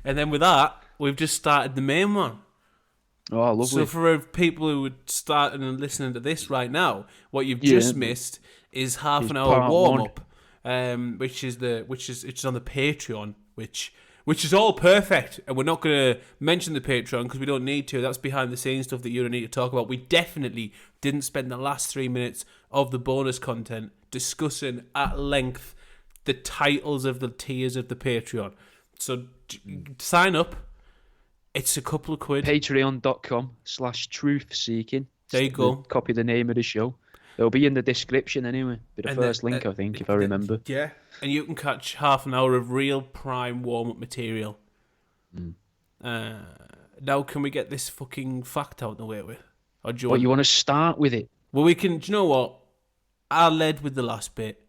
And then with that, we've just started the main one. Oh, lovely. So for people who would start and listening to this right now, what you've just missed is half an hour warm up, which is on the Patreon, which is all perfect. And we're not going to mention the Patreon because we don't need to. That's behind the scenes stuff that you don't need to talk about. We definitely didn't spend the last 3 minutes of the bonus content discussing at length the titles of the tiers of the Patreon. So sign up. It's a couple of quid. Patreon.com/truthseeking. There you go. Copy the name of the show. It'll be in the description anyway. Be the first link, I think, if I remember. Yeah. And you can catch half an hour of real prime warm-up material. Now, can we get this fucking fact out the way with? Or do you want to start with it? Well, we can... Do you know what? I led with the last bit.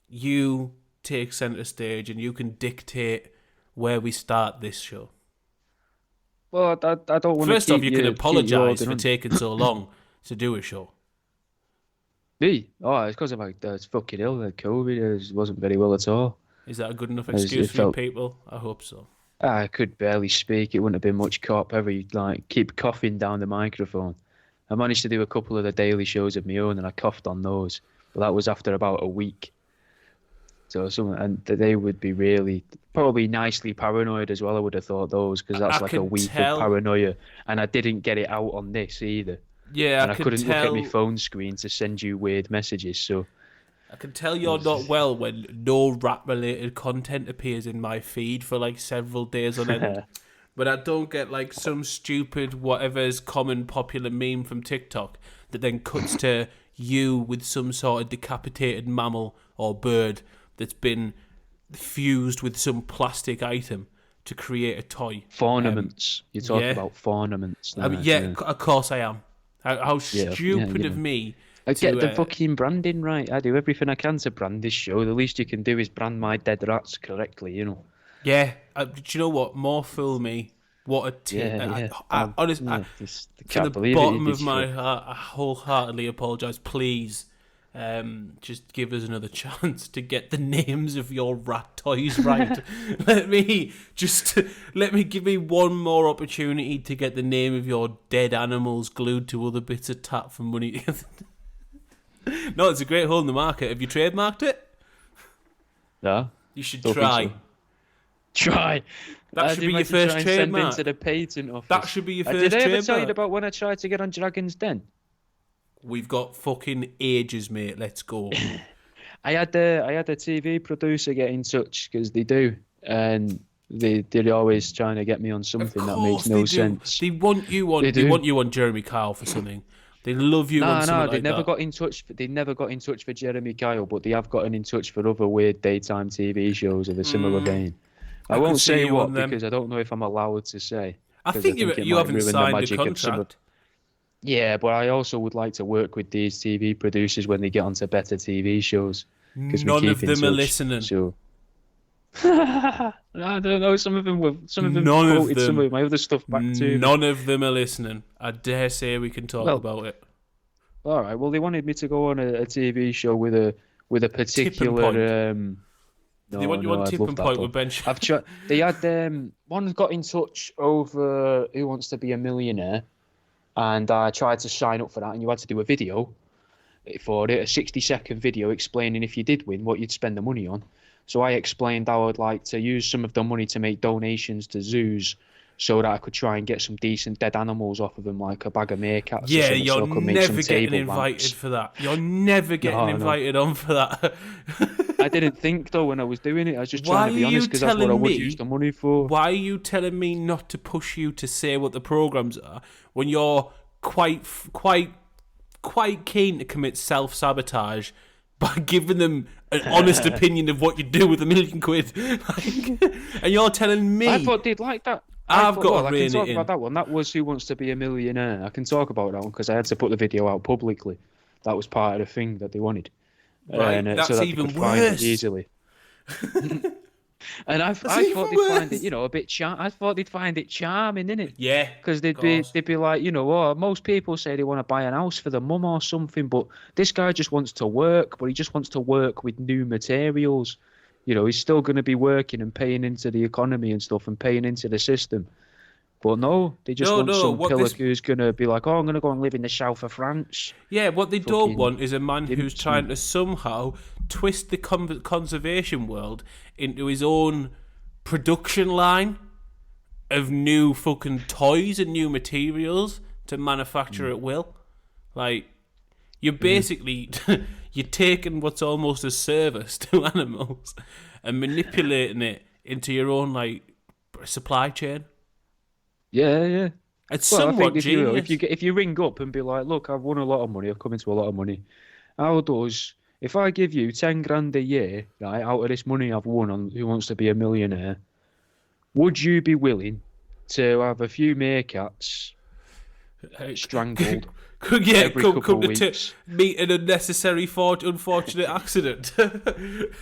You take centre stage and you can dictate where we start this show. Well, I don't want to. First off, you can apologise for taking so long to do a show. Me? Oh, it's because I was fucking ill. COVID. It wasn't very well at all. Is that a good enough excuse for you people? I hope so. I could barely speak. It wouldn't have been much cop ever. Keep coughing down the microphone. I managed to do a couple of the daily shows of my own, and I coughed on those. But that was after about a week. So and they would be probably nicely paranoid as well. I would have thought those because that's like a week of paranoia, and I didn't get it out on this either. Yeah, and I couldn't look at my phone screen to send you weird messages. So I can tell you're not well when no rap-related content appears in my feed for like several days on end. But I don't get like some stupid whatever's common popular meme from TikTok that then cuts to you with some sort of decapitated mammal or bird that's been fused with some plastic item to create a toy. Ornaments. You're talking about ornaments. Of course I am. How stupid of me. I get the fucking branding right. I do everything I can to brand this show. The least you can do is brand my dead rats correctly, you know. Yeah. Do you know what? More fool me. What a tip. Honestly, from the bottom of my heart, I wholeheartedly apologise. Please, just give us another chance to get the names of your rat toys right. Let me give me one more opportunity to get the name of your dead animals glued to other bits of tat for money. No, it's a great hole in the market. Have you trademarked it? No. You should try. So. Try. That should be your first trademark. Into the patent office. That should be your first trademark. Did I ever tell you about when I tried to get on Dragon's Den? We've got fucking ages, mate. Let's go. I had a TV producer get in touch because they do, and they're always trying to get me on something that makes no sense. They want you on. They want you on Jeremy Kyle for something. They love you on something like that. They never got in touch for Jeremy Kyle, but they have gotten in touch for other weird daytime TV shows of a similar vein. I won't say what because I don't know if I'm allowed to say. I think you haven't signed a contract. Yeah, but I also would like to work with these TV producers when they get onto better TV shows. None of them are listening. So. I don't know. Some of them quoted some of my other stuff back to. None of them are listening. I dare say we can talk about it. All right. Well, they wanted me to go on a TV show with a particular. They want you on Tipping Point with Ben. I've tried. They had one got in touch over Who Wants to Be a Millionaire, and I tried to sign up for that, and you had to do a video for it, a 60-second video explaining if you did win what you'd spend the money on. So I explained I would like to use some of the money to make donations to zoos so that I could try and get some decent dead animals off of them, like a bag of meerkats. Yeah, you're never getting invited for that. You're never getting invited on for that. I didn't think, though, when I was doing it. I was just trying to be honest, because that's what I would use the money for. Why are you telling me not to push you to say what the programmes are when you're quite keen to commit self-sabotage by giving them an honest opinion of what you do with £1 million? And you're telling me... I thought they'd like that. I can talk about that one. That was Who Wants to Be a Millionaire. I can talk about that one because I had to put the video out publicly. That was part of the thing that they wanted. Right, that's so that even they could worse. Find it easily. And I thought they'd find it, a bit I thought they'd find it charming, innit? Yeah. Because they'd be like, most people say they want to buy an house for their mum or something, but this guy just wants to work, but he just wants to work with new materials. He's still going to be working and paying into the economy and stuff and paying into the system. But no, they just want some pillock who's going to be like, oh, I'm going to go and live in the south of France. Yeah, what they don't want is a man who's trying to somehow twist the conservation world into his own production line of new fucking toys and new materials to manufacture at will. Like, you're basically... you're taking what's almost a service to animals and manipulating it into your own, like, supply chain. Yeah. It's somewhat genius. If you ring up and be like, look, I've won a lot of money, I've come into a lot of money. If I give you 10 grand a year, right, out of this money I've won on Who Wants to Be a Millionaire, would you be willing to have a few meerkats strangled every couple of weeks? Meet an unnecessary, unfortunate accident.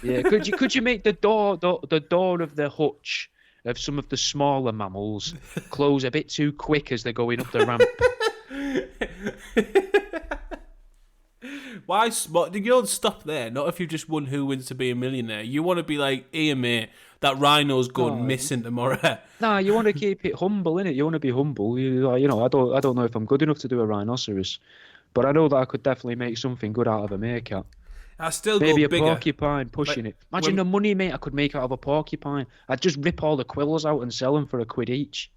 Yeah, could you make the door of the hutch of some of the smaller mammals close a bit too quick as they're going up the ramp? Why? You don't stop there. Not if you just won Who Wants to Be a Millionaire. You want to be like, here, mate, that rhino's going missing tomorrow. Nah, you want to keep it humble, innit? You want to be humble. I don't know if I'm good enough to do a rhinoceros, but I know that I could definitely make something good out of a meerkat. I still maybe go bigger. A porcupine pushing it. Imagine the money, mate, I could make out of a porcupine. I'd just rip all the quills out and sell them for £1 each.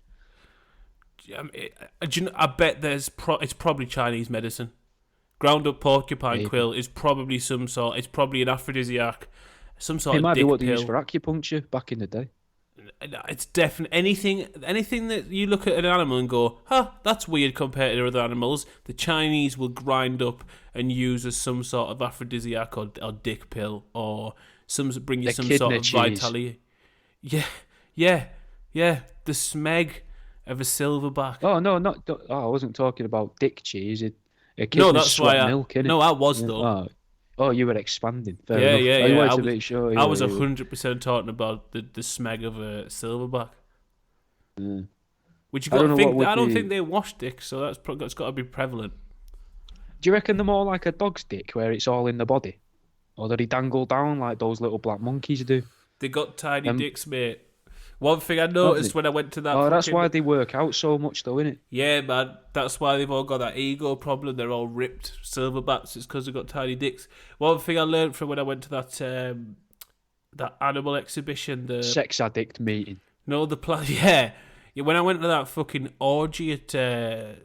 I bet it's probably Chinese medicine. Ground up porcupine quill is probably it's probably an aphrodisiac, some sort of dick pill. It might be what they used for acupuncture back in the day. It's definitely anything that you look at an animal and go, that's weird compared to other animals. The Chinese will grind up and use as some sort of aphrodisiac or dick pill or bring you some sort of vitality. Yeah. The smeg of a silverback. Oh no, I wasn't talking about dick cheese. That's why milk, innit? No, I was though. Oh, you were expanding. Fair enough. I wanted to make sure. I was 100% talking about the smeg of a silverback. Mm. Which you got to think. I don't think they wash dicks, so that's got to be prevalent. Do you reckon they're more like a dog's dick, where it's all in the body, or do they dangle down like those little black monkeys do? They got tiny dicks, mate. One thing I noticed when I went to that... Oh, that's why they work out so much though, innit? Yeah, man. That's why they've all got that ego problem. They're all ripped silverbacks. It's because they've got tiny dicks. One thing I learned from when I went to that animal exhibition... The sex addict meeting. No, yeah. When I went to that fucking orgy at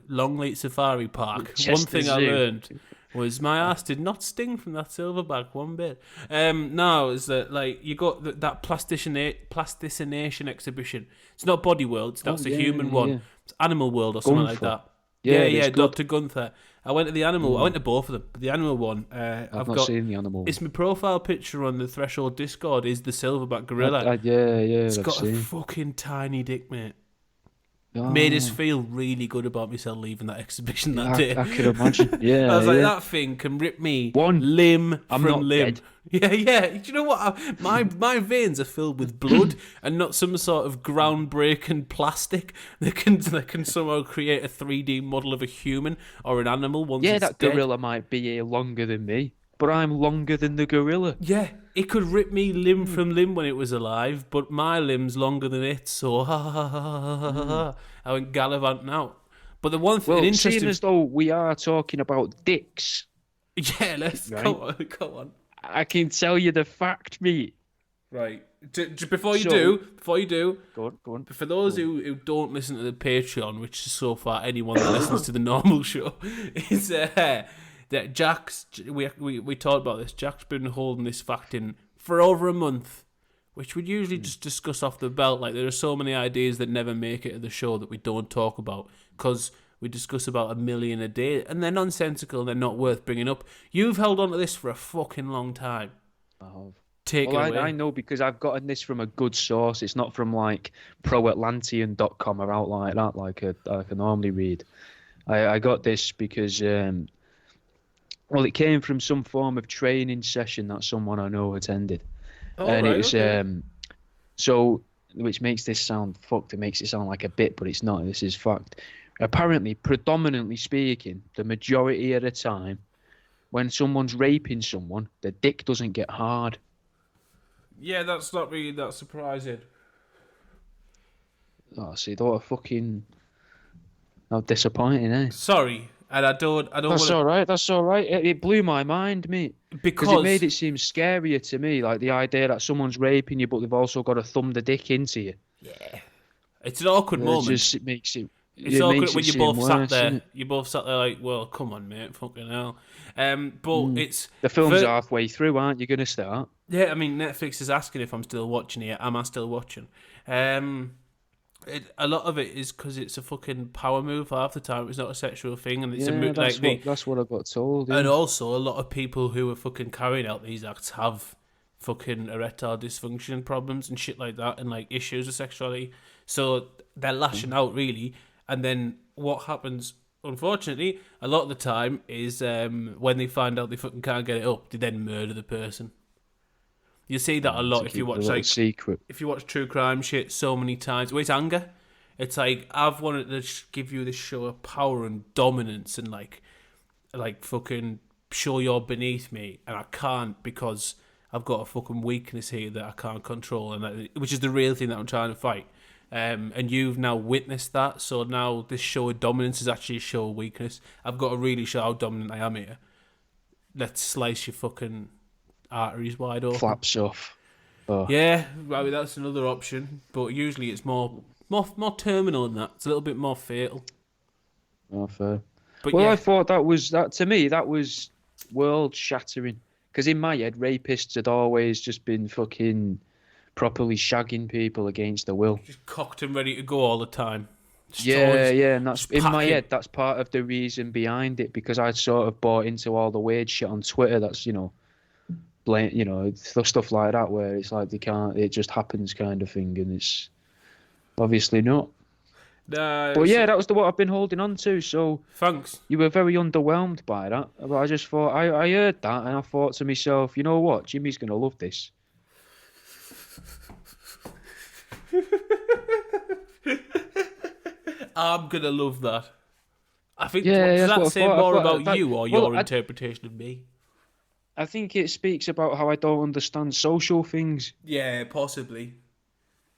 Longleat Safari Park, one thing I learned... was my ass did not sting from that silverback one bit. No, is that like you got that plasticine exhibition? It's not Body World, that's the human one. Yeah. It's Animal World or something like that. Yeah, Dr. Gunther. I went to the animal. I went to both of them. But the animal one, I've not seen the animal. It's my profile picture on the Threshold Discord. Is the silverback gorilla? It's got a fucking tiny dick, mate. Made us feel really good about myself leaving that exhibition that day. I could imagine. Yeah, I was like, that thing can rip me limb from limb. Dead. Yeah. Do you know what? My veins are filled with blood and not some sort of groundbreaking plastic that can somehow create a 3D model of a human or an animal. That gorilla might be here longer than me, but I'm longer than the gorilla. Yeah, it could rip me limb from limb when it was alive, but my limb's longer than it, so I went gallivanting out. But the one thing seeing as though we are talking about dicks. Yeah, let's go on. I can tell you the fact, mate. Right. Before you do, go on. For those who don't listen to the Patreon, which is so far anyone that listens to the normal show, is that Jack's, we talked about this, Jack's been holding this fact in for over a month, which we'd usually just discuss off the belt. Like, there are so many ideas that never make it to the show that we don't talk about, because we discuss about 1 million a day, and they're nonsensical, and they're not worth bringing up. You've held on to this for a fucking long time. I have. Take it away. I know, because I've gotten this from a good source. It's not from, like, proatlantean.com or out like that, like I normally read. I got this because... it came from some form of training session that someone I know attended. It was which makes this sound fucked. It makes it sound like a bit, but it's not. This is fact. Apparently, predominantly speaking, the majority of the time, when someone's raping someone, the dick doesn't get hard. Yeah, that's not really that surprising. Oh, see, what a fucking... How disappointing, eh? Sorry, and I don't That's want all right. That's all right. It blew my mind, mate. to Because it made because it seem scarier to me, like the idea that someone's raping you, but they've also got to thumb the dick into you. yeah, it's an awkward It moment. just it makes it. It's It awkward makes when it you seem both sat worse, there. innit? You both sat there like, well, come on, mate, fucking hell. But it's The film's ver- halfway through, aren't you going to start? yeah. I mean, Netflix is asking if I'm still watching it. Am I still watching? A lot of it is because it's a fucking power move. Half the time, it's not a sexual thing, and it's Yeah, like that's what I got told. Yeah. And also, a lot of people who are fucking carrying out these acts have fucking erectile dysfunction problems and shit like that, and like issues with sexuality. So they're lashing out really, and then what happens? Unfortunately, a lot of the time is when they find out they fucking can't get it up, they then murder the person. You see that a lot if you watch like secret. if you watch true crime shit so many times. Well, it's anger. It's like I've wanted to give you this show of power and dominance and like fucking show you're beneath me, and I can't because I've got a fucking weakness here that I can't control, and which is the real thing that I'm trying to fight. And you've now witnessed that, so now this show of dominance is actually a show of weakness. I've got to really show how dominant I am here. Let's slice your fucking arteries wide open. Flaps off. Oh. Yeah, I mean that's another option, but usually it's more terminal than that. It's a little bit more fatal. Oh, fair. But Well, yeah, I thought that to me, that was world shattering. Because in my head, rapists had always just been fucking properly shagging people against their will. just cocked and ready to go all the time. Yeah, and that's just in my packing. head. That's part of the reason behind it, because I'd sort of bought into all the weird shit on Twitter. That's stuff like that where it's like it just happens kind of thing, and it's obviously not. Nah, But yeah, that was what I've been holding on to. So thanks. you were very underwhelmed by that. But I just thought I heard that, and I thought to myself, you know what, Jimmy's gonna love this. I'm gonna love that. I think Yeah, does that's that what I say thought. more I thought about that- you or well, your I- interpretation of me? I think it speaks about how I don't understand social things. Yeah, possibly.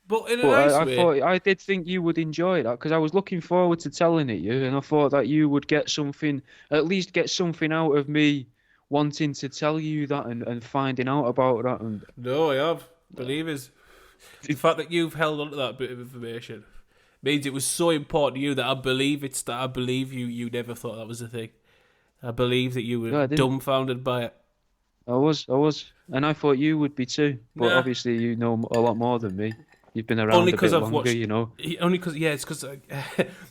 But in a But nice I way. thought I did think you would enjoy that, because I was looking forward to telling it you, and I thought that you would at least get something out of me wanting to tell you that and finding out about that. And No, I have. Believe us. The fact that you've held on to that bit of information means it was so important to you that I believe you never thought that was a thing. I believe that you were No, I didn't. dumbfounded by it. I was, and I thought you would be too. But Nah. obviously, you know a lot more than me. You've been around Only a bit because I've longer, watched. you know. Only because it's because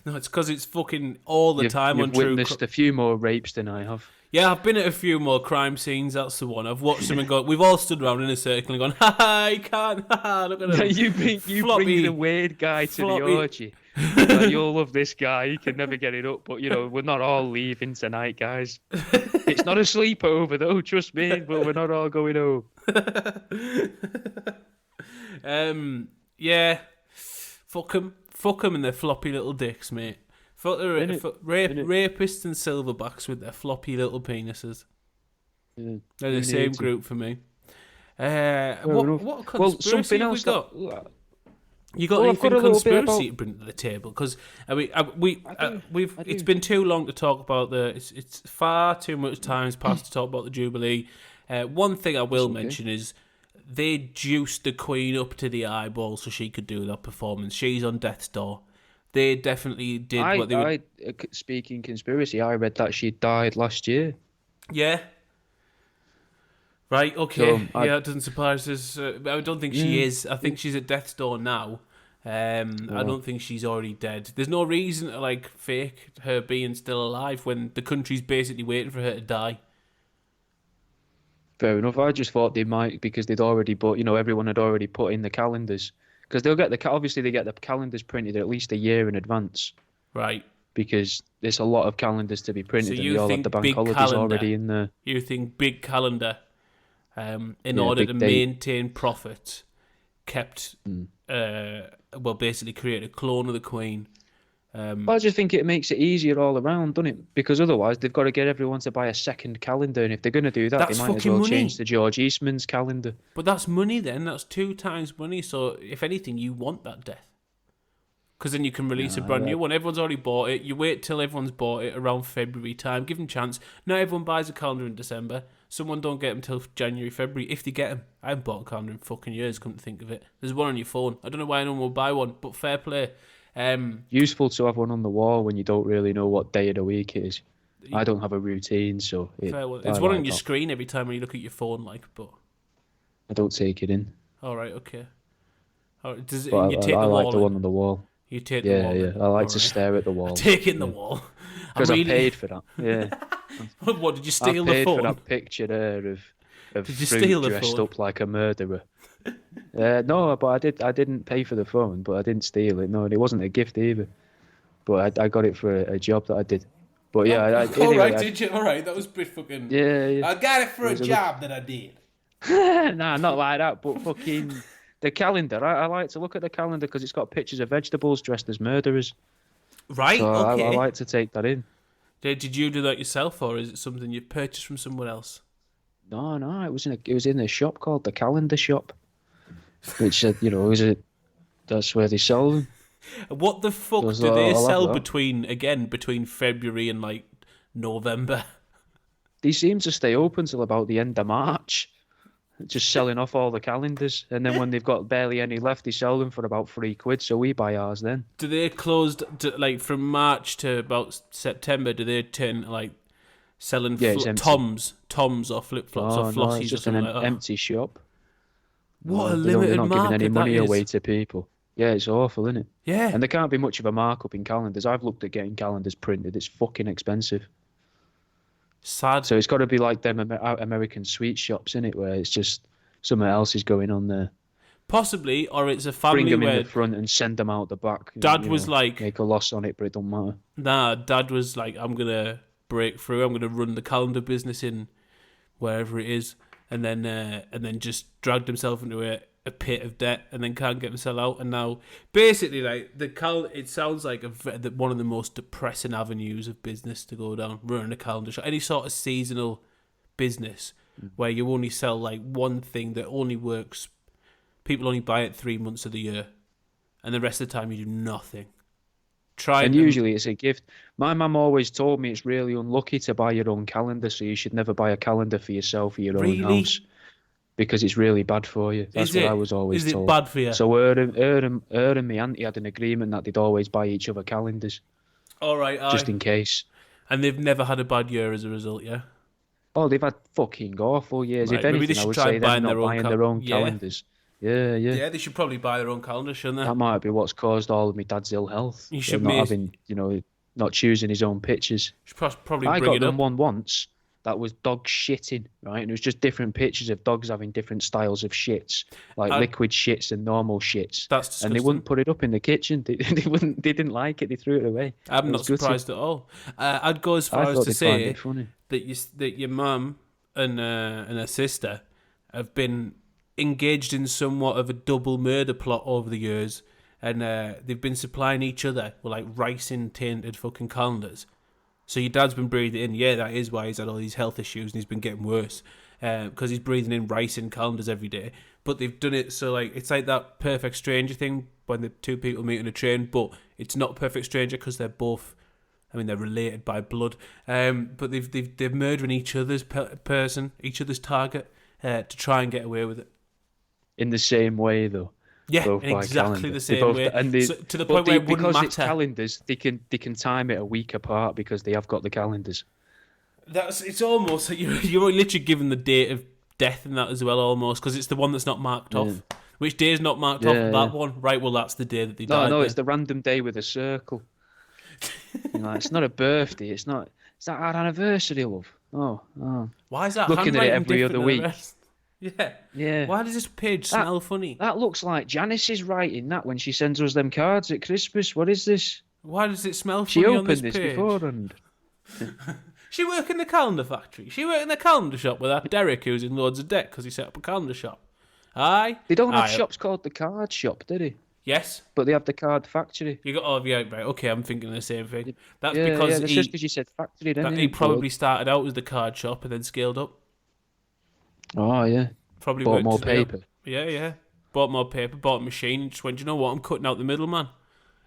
no, it's because it's fucking all the time You've on true. witnessed a few more rapes than I have. Yeah, I've been at a few more crime scenes. That's the one. I've watched them and gone. We've all stood around in a circle and gone, "Ha ha! You can't! Ha ha! Look at him!" you bring Floppy- the weird guy to floppy- the orgy. Like, you'll love this guy. He can never get it up. But we're not all leaving tonight, guys. It's not a sleepover though. Trust me. But we're not all going home. Yeah. Fuck them and their floppy little dicks, mate. Fuck the rapists and silverbacks with their floppy little penises. Yeah. They're the same group for me. enough. What conspiracy something have we else got? You got Well, I've anything got a little bit conspiracy to bring to the table? Because I do. it's been too long to talk about it's far too much time's passed to talk about the Jubilee. One thing I will mention is they juiced the Queen up to the eyeball so she could do that performance. She's on death's door. They definitely did what they were. Speaking conspiracy, I read that she died last year. Yeah. Right, okay. So, it doesn't surprise us. I don't think she is. I think she's at death's door now. I don't think she's already dead. There's no reason to fake her being still alive when the country's basically waiting for her to die. Fair enough. I just thought they might, because they'd already everyone had already put in the calendars. Because they'll get obviously they get the calendars printed at least a year in advance. Right. Because there's a lot of calendars to be printed, So and you they all have think the bank big holidays calendar? already in there. You think big calendar, in order big to date. maintain profit, kept, basically created a clone of the Queen But I just think it makes it easier all around, doesn't it? Because otherwise they've got to get everyone to buy a second calendar, and if they're going to do that, That's they might as fucking well money. change to George Eastman's calendar. But that's money then. That's 2 times money. So if anything, you want that death. Because then you can release a brand new one. Everyone's already bought it. You wait till everyone's bought it around February time. Give them a chance. Not everyone buys a calendar in December. Someone don't get them till January, February. If they get them. I haven't bought a calendar in fucking years, come to think of it. There's one on your phone. I don't know why anyone will buy one, but fair play. Useful to have one on the wall when you don't really know what day of the week it is. I don't have a routine, so... It's one on your screen every time when you look at your phone, but... I don't take it in. Alright, okay. Right, I like the one on the wall. You take the wall? Yeah. I like to stare at the wall. Take it in the wall. Because I paid for that, yeah. What, did you steal the phone? I paid for that picture there of did you steal the dressed phone? up like a murderer. No, but I didn't pay for the phone, but I didn't steal it. No, and it wasn't a gift either. But I got it for a job that I did. But yeah, did you? Alright, that was pretty fucking... Yeah. I got it for a job that I did. Nah, not like that, but fucking... The calendar, I like to look at the calendar because it's got pictures of vegetables dressed as murderers. Right, so okay. I like to take that in. Did you do that yourself, or is it something you purchased from someone else? No, it was in a shop called the Calendar Shop, which that's where they sell them. What the fuck do they sell between February and like November? They seem to stay open till about the end of March, just selling off all the calendars, and then when they've got barely any left, they sell them for about £3. So we buy ours then. Do they close from March to about September? Do they turn like selling Toms or flip flops or flossies? It's just or an like empty shop. What a limited market! They're not giving any money that is. Away to people. Yeah, it's awful, isn't it? Yeah. And there can't be much of a markup in calendars. I've looked at getting calendars printed. It's fucking expensive. Sad. So it's got to be like them American sweet shops, innit, where it's just something else is going on there. Possibly, or it's a family Bring them where in the front and send them out the back. Dad was like... Make a loss on it, but it don't matter. Nah, Dad was like, I'm going to break through. I'm going to run the calendar business in wherever it is. And then just dragged himself into a pit of debt and then can't get himself out. And now, basically, like it sounds like one of the most depressing avenues of business to go down, running a calendar shop. Any sort of seasonal business where you only sell like one thing that only works, people only buy it 3 months of the year, and the rest of the time you do nothing. Usually it's a gift. My mum always told me it's really unlucky to buy your own calendar, so you should never buy a calendar for yourself for your own house. Because it's really bad for you. That's what I was always told. Is it bad for you? So her and my auntie had an agreement that they'd always buy each other calendars. All right, just in case. And they've never had a bad year as a result, yeah? Oh, they've had fucking awful years. Right, if anything, I would say they're not buying their own calendars. Yeah. Yeah, they should probably buy their own calendar, shouldn't they? That might be what's caused all of my dad's ill health. You should not choosing his own pictures. Probably I bring got it them up. one once that was dog shitting, right? And it was just different pictures of dogs having different styles of shits, like liquid shits and normal shits. That's disgusting. And they wouldn't put it up in the kitchen. They didn't like it. They threw it away. I'm not surprised at all. I'd go as far as to say that your mum and her sister have been engaged in somewhat of a double murder plot over the years, and they've been supplying each other with like ricin tainted fucking calendars. So your dad's been breathing in. Yeah, that is why he's had all these health issues and he's been getting worse, because he's breathing in ricin calendars every day. But they've done it so like it's like that Perfect Stranger thing when the two people meet on a train, but it's not Perfect Stranger because they're both, they're related by blood. But they're murdering each other's each other's target to try and get away with it. In the same way, though. Yeah, in exactly the same way. To the point where it wouldn't matter. Because it's calendars, they can time it a week apart because they have got the calendars. It's almost like you're literally given the date of death in that as well, almost, because it's the one that's not marked off. Which day is not marked off? That one, right? Well, that's the day that they died. No, it's the random day with a circle. It's not a birthday. It's not. It's not our anniversary, love. Oh. Why is that? Looking at it every other week. Yeah. Why does this page smell funny? That looks like Janice's writing that when she sends us them cards at Christmas. What is this? Why does it smell funny on this page? She opened this beforehand. She work in the calendar factory. She work in the calendar shop with that Derek who's in loads of debt because he set up a calendar shop. Aye? They don't have shops called the Card Shop, do they? Yes. But they have the card factory. You got, oh, yeah, right, okay, I'm thinking the same thing. That's Yeah, because that's just because you said factory, then, he probably started out as the card shop and then scaled up. Oh, yeah. Probably Bought worked more his way up. paper. Yeah. Bought more paper, bought a machine, and just went, you know what, I'm cutting out the middleman.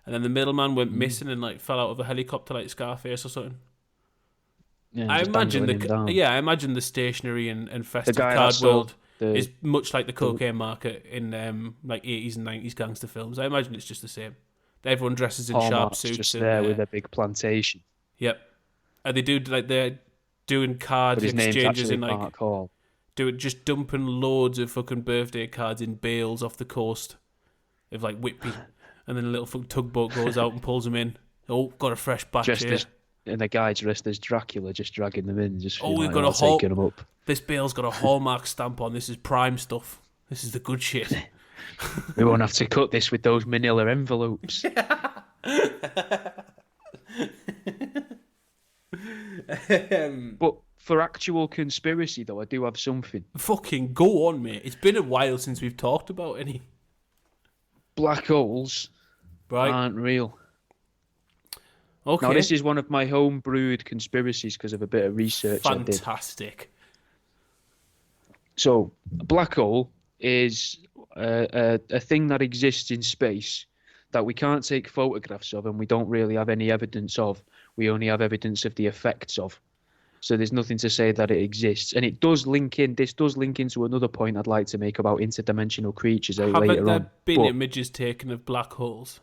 And then the middleman went missing and like fell out of a helicopter like Scarface or something. Yeah, I just imagine dangling him down. I imagine the stationery and festive guy card that sold world the- is much like the cocaine market in like 80s and 90s gangster films. I imagine it's just the same. Everyone dresses in sharp Hallmark's suits. just and, there with a big plantation. Yep. And they do like they're doing card But his name's exchanges actually in like Mark Hall. just dumping loads of fucking birthday cards in bales off the coast of like Whitby, and then a little fucking tugboat goes out and pulls them in. Oh, got a fresh batch here. And the guy dressed as Dracula, just dragging them in. Just We've like, got a taking them up. This bale's got a Hallmark stamp on. This is prime stuff. This is the good shit. We won't have to cut this with those manila envelopes. But for actual conspiracy, though, I do have something. Fucking go on, mate. It's been a while since we've talked about any. Black holes aren't real. Okay. Now, this is one of my home-brewed conspiracies because of a bit of research I did. Fantastic. So, a black hole is a thing that exists in space that we can't take photographs of and we don't really have any evidence of. We only have evidence of the effects of. So there's nothing to say that it exists. And it does link in. This does link into another point I'd like to make about interdimensional creatures later on. Haven't there been images taken of black holes?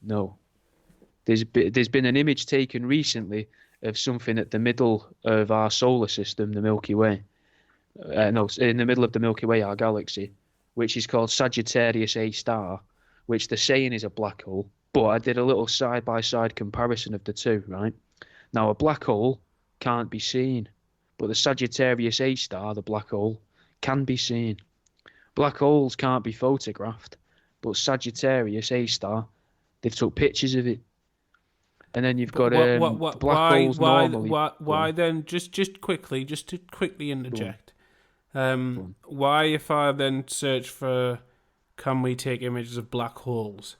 No. There's been an image taken recently of something at the middle of our solar system, the Milky Way. No, in the middle of the Milky Way, our galaxy, which is called Sagittarius A star, which they're saying is a black hole. But I did a little side-by-side comparison of the two, right? Now, a black hole can't be seen, but the Sagittarius A star, the black hole, can be seen. Black holes can't be photographed, but Sagittarius A star, they've took pictures of it. And then you've got black holes normally. Why then? Just to quickly interject. Why, if I then search for, can we take images of black holes?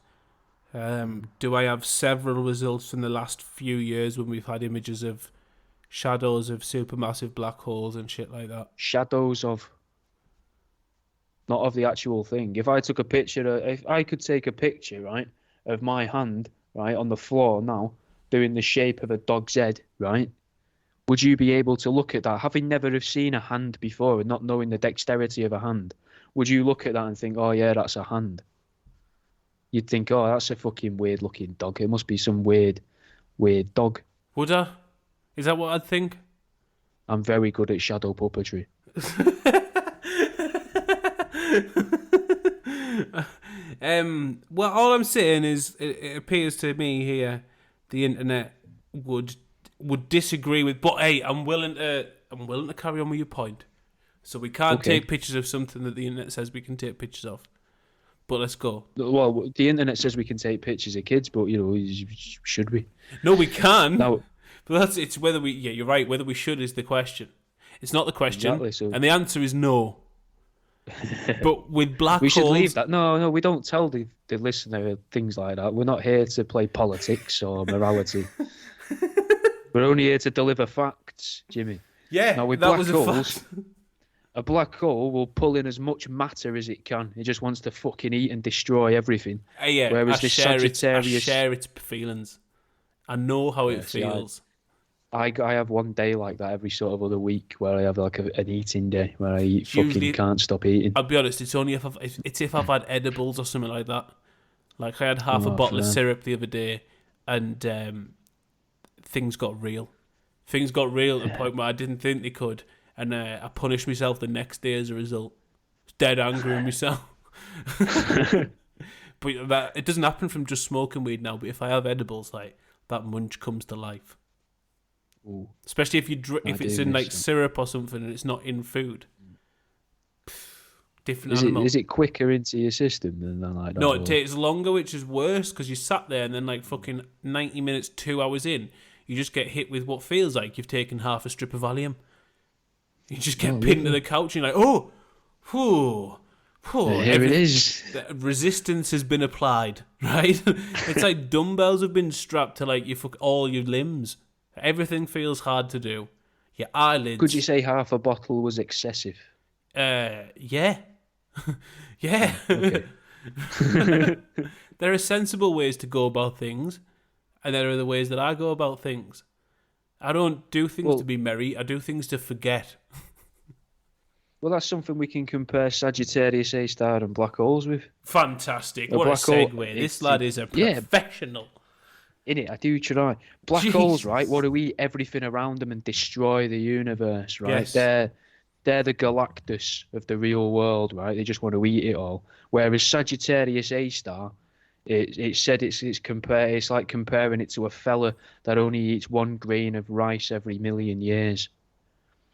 Do I have several results in the last few years when we've had images of shadows of supermassive black holes and shit like that? Shadows of, not of the actual thing. If I could take a picture, right, of my hand, right, on the floor now, doing the shape of a dog's head, right? Would you be able to look at that, having never have seen a hand before and not knowing the dexterity of a hand? Would you look at that and think, oh yeah, that's a hand? You'd think, oh, that's a fucking weird-looking dog. It must be some weird dog. Would I? Is that what I'd think? I'm very good at shadow puppetry. Well, all I'm saying is, it appears to me here, the internet would disagree with. But hey, I'm willing to carry on with your point. So we can't take pictures of something that the internet says we can take pictures of. But let's go. Well, the internet says we can take pictures of kids, but should we? No, we can. No. But it's whether we. Yeah, you're right. Whether we should is the question. It's not the question, exactly, and the answer is no. But with black holes, we should leave that. No, we don't tell the listener things like that. We're not here to play politics or morality. We're only here to deliver facts, Jimmy. Yeah, now, with that black was holes, a fact. A black hole will pull in as much matter as it can. It just wants to fucking eat and destroy everything. Yeah, whereas I share its feelings. I know how it feels. I have one day like that every sort of other week where I have like an eating day where I can't stop eating. I'll be honest, it's only if I've had edibles or something like that. Like I had half a bottle of syrup the other day, and things got real. Things got real at the point where I didn't think they could, and I punished myself the next day as a result. I was dead angry with myself. But it doesn't happen from just smoking weed now. But if I have edibles, like that munch comes to life. Ooh. Especially if it's in like syrup or something and it's not in food. Different animal. Is it quicker into your system than like that? No, it takes longer, which is worse because you sat there and then like fucking 90 minutes, 2 hours in, you just get hit with what feels like you've taken half a strip of Valium. You just get pinned to the couch and you're like, oh, whew, Here it is. Resistance has been applied, right? It's like dumbbells have been strapped to like all your limbs. Everything feels hard to do. Your eyelids. Could you say half a bottle was excessive? Yeah. Yeah. Okay. There are sensible ways to go about things, and there are the ways that I go about things. I don't do things to be merry. I do things to forget. Well, that's something we can compare Sagittarius A star and black holes with. Fantastic. What a segue. This lad is a professional. Innit, I do try. Black holes, right, want to eat everything around them and destroy the universe, right? Yes. They're the Galactus of the real world, right? They just want to eat it all. Whereas Sagittarius A star, it said it's like comparing it to a fella that only eats 1 grain of rice every million years.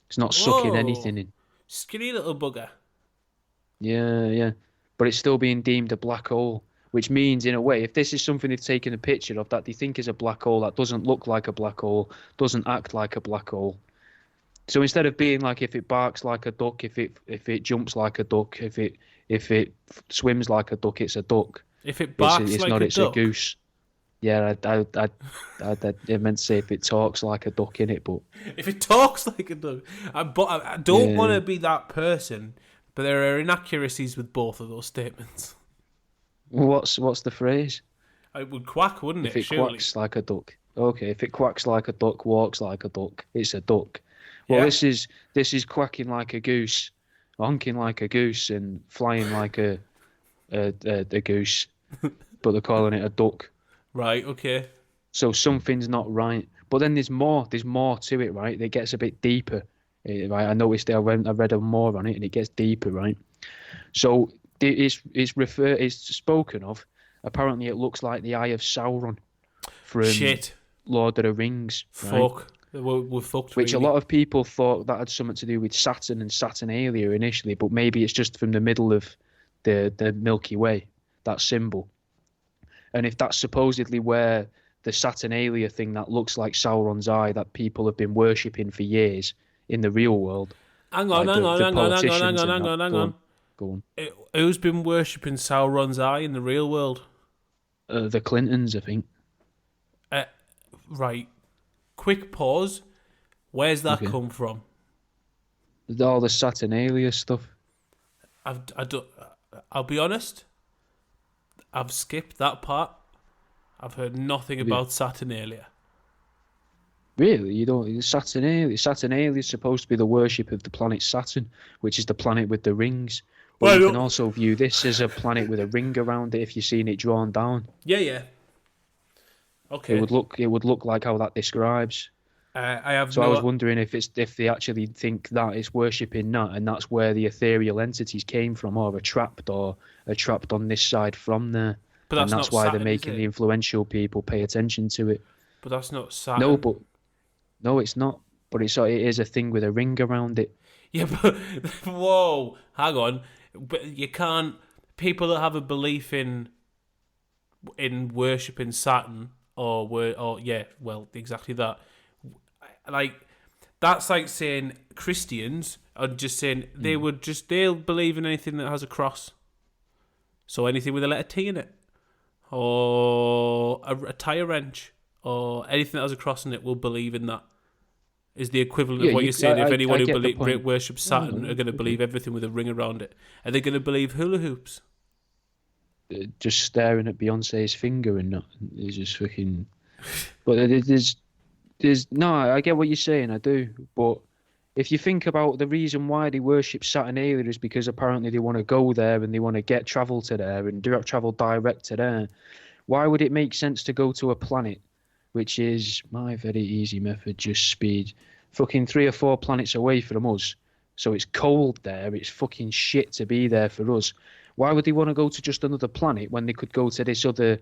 It's not sucking anything in. Skinny little bugger. Yeah. But it's still being deemed a black hole, which means, in a way, if this is something they've taken a picture of that they think is a black hole that doesn't look like a black hole, doesn't act like a black hole. So instead of being like if it barks like a duck, if it jumps like a duck, if it swims like a duck, it's a duck. If it barks it's like not, a it's duck. A goose. Yeah, I meant to say if it talks like a duck in it, but if it talks like a duck, I don't want to be that person, but there are inaccuracies with both of those statements. What's the phrase? It would quack, wouldn't it? If it quacks like a duck. Okay, if it quacks like a duck, walks like a duck, it's a duck. Well, this is quacking like a goose, honking like a goose, and flying like a goose, but they're calling it a duck. Right, okay. So something's not right. But then there's more to it, right? It gets a bit deeper. Right? I noticed I read more on it, and it gets deeper, right? So it's spoken of. Apparently it looks like the Eye of Sauron from Lord of the Rings. Right? Fuck. We're fucked. Which really. A lot of people thought that had something to do with Saturn and Saturnalia initially, but maybe it's just from the middle of the Milky Way, that symbol. And if that's supposedly where the Saturnalia thing that looks like Sauron's eye that people have been worshipping for years in the real world. Hang on. Go on. Who's been worshipping Sauron's eye in the real world? The Clintons, I think. Right. Quick pause. Where's that come from? All the Saturnalia stuff. I'll be honest. I've skipped that part. I've heard nothing about Saturnalia. Really? You don't? Saturnalia is supposed to be the worship of the planet Saturn, which is the planet with the rings. But you can also view this as a planet with a ring around it if you've seen it drawn down. Yeah. Okay. It would look like how that describes. I was wondering if they actually think that it's worshipping that, and that's where the ethereal entities came from, or are trapped on this side from there. But that's why Saturn, they're making the influential people pay attention to it. But that's not Saturn. No, it's not. But it is a thing with a ring around it. Yeah, but whoa, hang on. But you can't. People that have a belief in worshipping Saturn exactly that. Like, that's like saying Christians are just saying they'll believe in anything that has a cross. So anything with a letter T in it, or a tire wrench, or anything that has a cross in it will believe in that. Is the equivalent of what you're saying. If anyone who worships Saturn are going to believe everything with a ring around it, are they going to believe hula hoops? Just staring at Beyonce's finger and not is just fucking. But there's no. I get what you're saying. I do, but if you think about the reason why they worship Saturnalia is because apparently they want to go there and they want to travel to there and travel direct to there. Why would it make sense to go to a planet which is my very easy method, just speed, fucking 3 or 4 planets away from us? So it's cold there. It's fucking shit to be there for us. Why would they want to go to just another planet when they could go to this other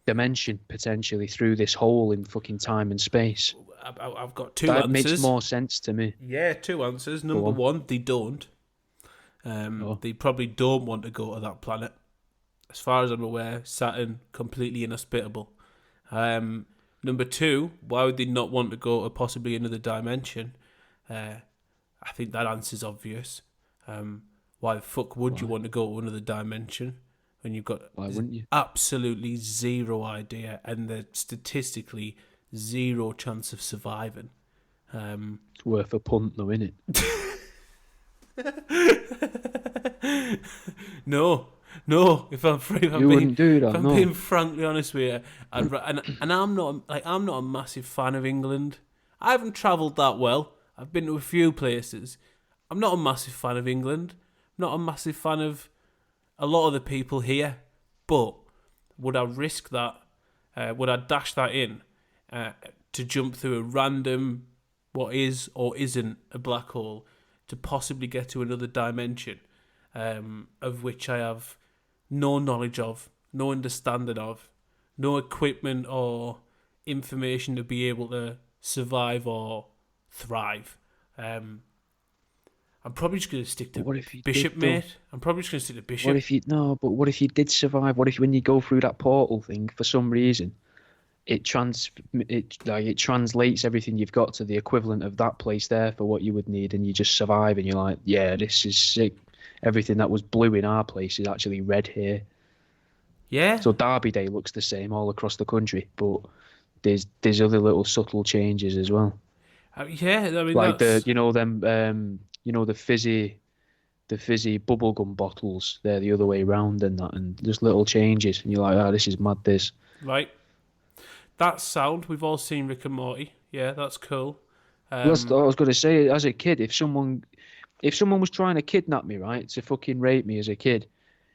dimension potentially through this hole in fucking time and space? I've got two answers. That makes more sense to me. Yeah, 2 answers. Number one, they don't. They probably don't want to go to that planet. As far as I'm aware, Saturn, completely inhospitable. Number 2, why would they not want to go to possibly another dimension? I think that answer's obvious. why the fuck would you want to go to another dimension when you've got Why wouldn't you? absolutely zero idea and the statistically zero chance of surviving? It's worth a punt, though, isn't it? No. If I'm being frankly honest with you, and I'm not a massive fan of England. I haven't travelled that well. I've been to a few places. I'm not a massive fan of England. I'm not a massive fan of a lot of the people here. But would I risk that? Would I dash that in to jump through a random what is or isn't a black hole to possibly get to another dimension, of which I have no knowledge of, no understanding of, no equipment or information to be able to survive or thrive? I'm probably just going to stick to Bishop, mate. I'm probably just going to stick to Bishop. What if you did survive? What if when you go through that portal thing, for some reason, it translates everything you've got to the equivalent of that place there for what you would need, and you just survive, and you're like, yeah, this is sick. Everything that was blue in our place is actually red here. Yeah. So Derby Day looks the same all across the country, but there's other little subtle changes as well. Yeah, I mean, like the fizzy bubblegum bottles. They're the other way around and that, and there's little changes, and you're like, oh, this is mad. This right. That's sound. We've all seen Rick and Morty. Yeah, that's cool. That's what I was going to say. As a kid, if someone was trying to kidnap me, right, to fucking rape me as a kid,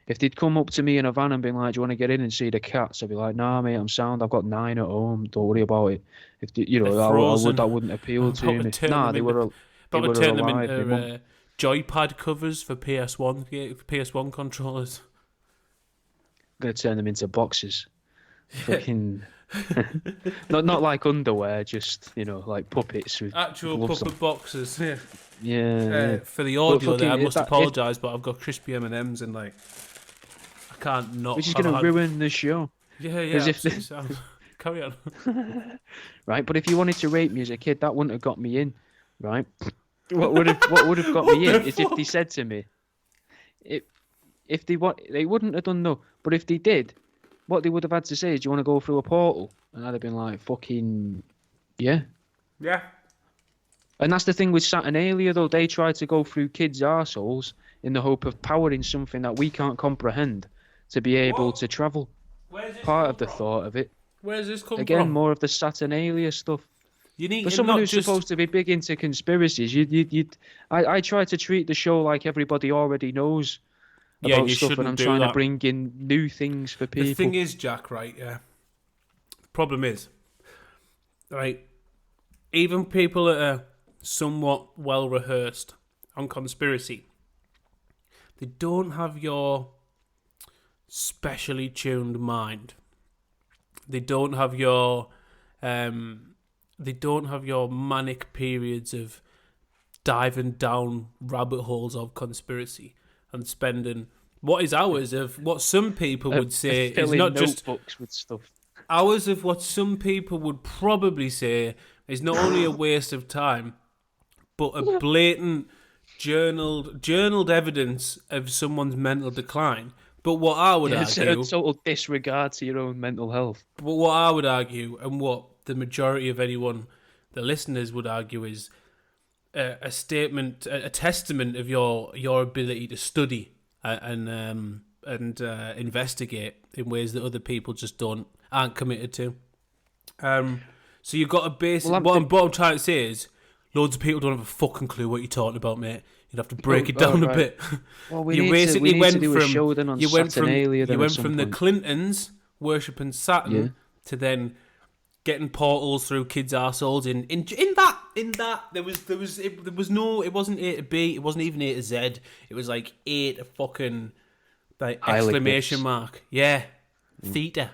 if they'd come up to me in a van and been like, do you want to get in and see the cats? I'd be like, nah, mate, I'm sound. I've got 9 at home. Don't worry about it. If that wouldn't appeal to me. Nah, they were turn them into joypad covers for PS1 controllers. I'm going to turn them into boxes. Fucking... not like underwear, just like puppets with actual puppet boxes. Yeah. For the audio, I must apologise, but I've got crispy M&Ms and I can't not. Which is going to ruin the show. Yeah. Carry on. Right, but if you wanted to rape me as a kid, that wouldn't have got me in, right? What would have got me in is if they said to me, if they wouldn't have done no, but if they did. What they would have had to say is, do you want to go through a portal? And I'd have been like, fucking, yeah. Yeah. And that's the thing with Saturnalia, though. They try to go through kids' arseholes in the hope of powering something that we can't comprehend to be able to travel. Where's this part of the from? Thought of it. Where's this come from? Again, more of the Saturnalia stuff. For someone who's supposed to be big into conspiracies, I try to treat the show like everybody already knows. About stuff, and I'm trying to bring in new things for people. The thing is, Jack, right? Yeah. The problem is, right? Even people that are somewhat well rehearsed on conspiracy, they don't have your specially tuned mind. They don't have your manic periods of diving down rabbit holes of conspiracy. And spending what is hours of what some people would say is not just with stuff. Hours of what some people would probably say is not only a waste of time, but a blatant journaled evidence of someone's mental decline. But what I would argue, a total disregard to your own mental health. But what I would argue, and what the majority of the listeners would argue, is a statement, a testament of your ability to study and investigate in ways that other people just aren't committed to. So you've got a base. What I'm trying to say is, loads of people don't have a fucking clue what you're talking about, mate. You'd have to break it down a bit. Well, you went from the Clintons worshipping Saturn to then getting portals through kids' arseholes. In that there wasn't A to B, it wasn't even A to Z. It was like A to fucking exclamation mark. Yeah. Theta.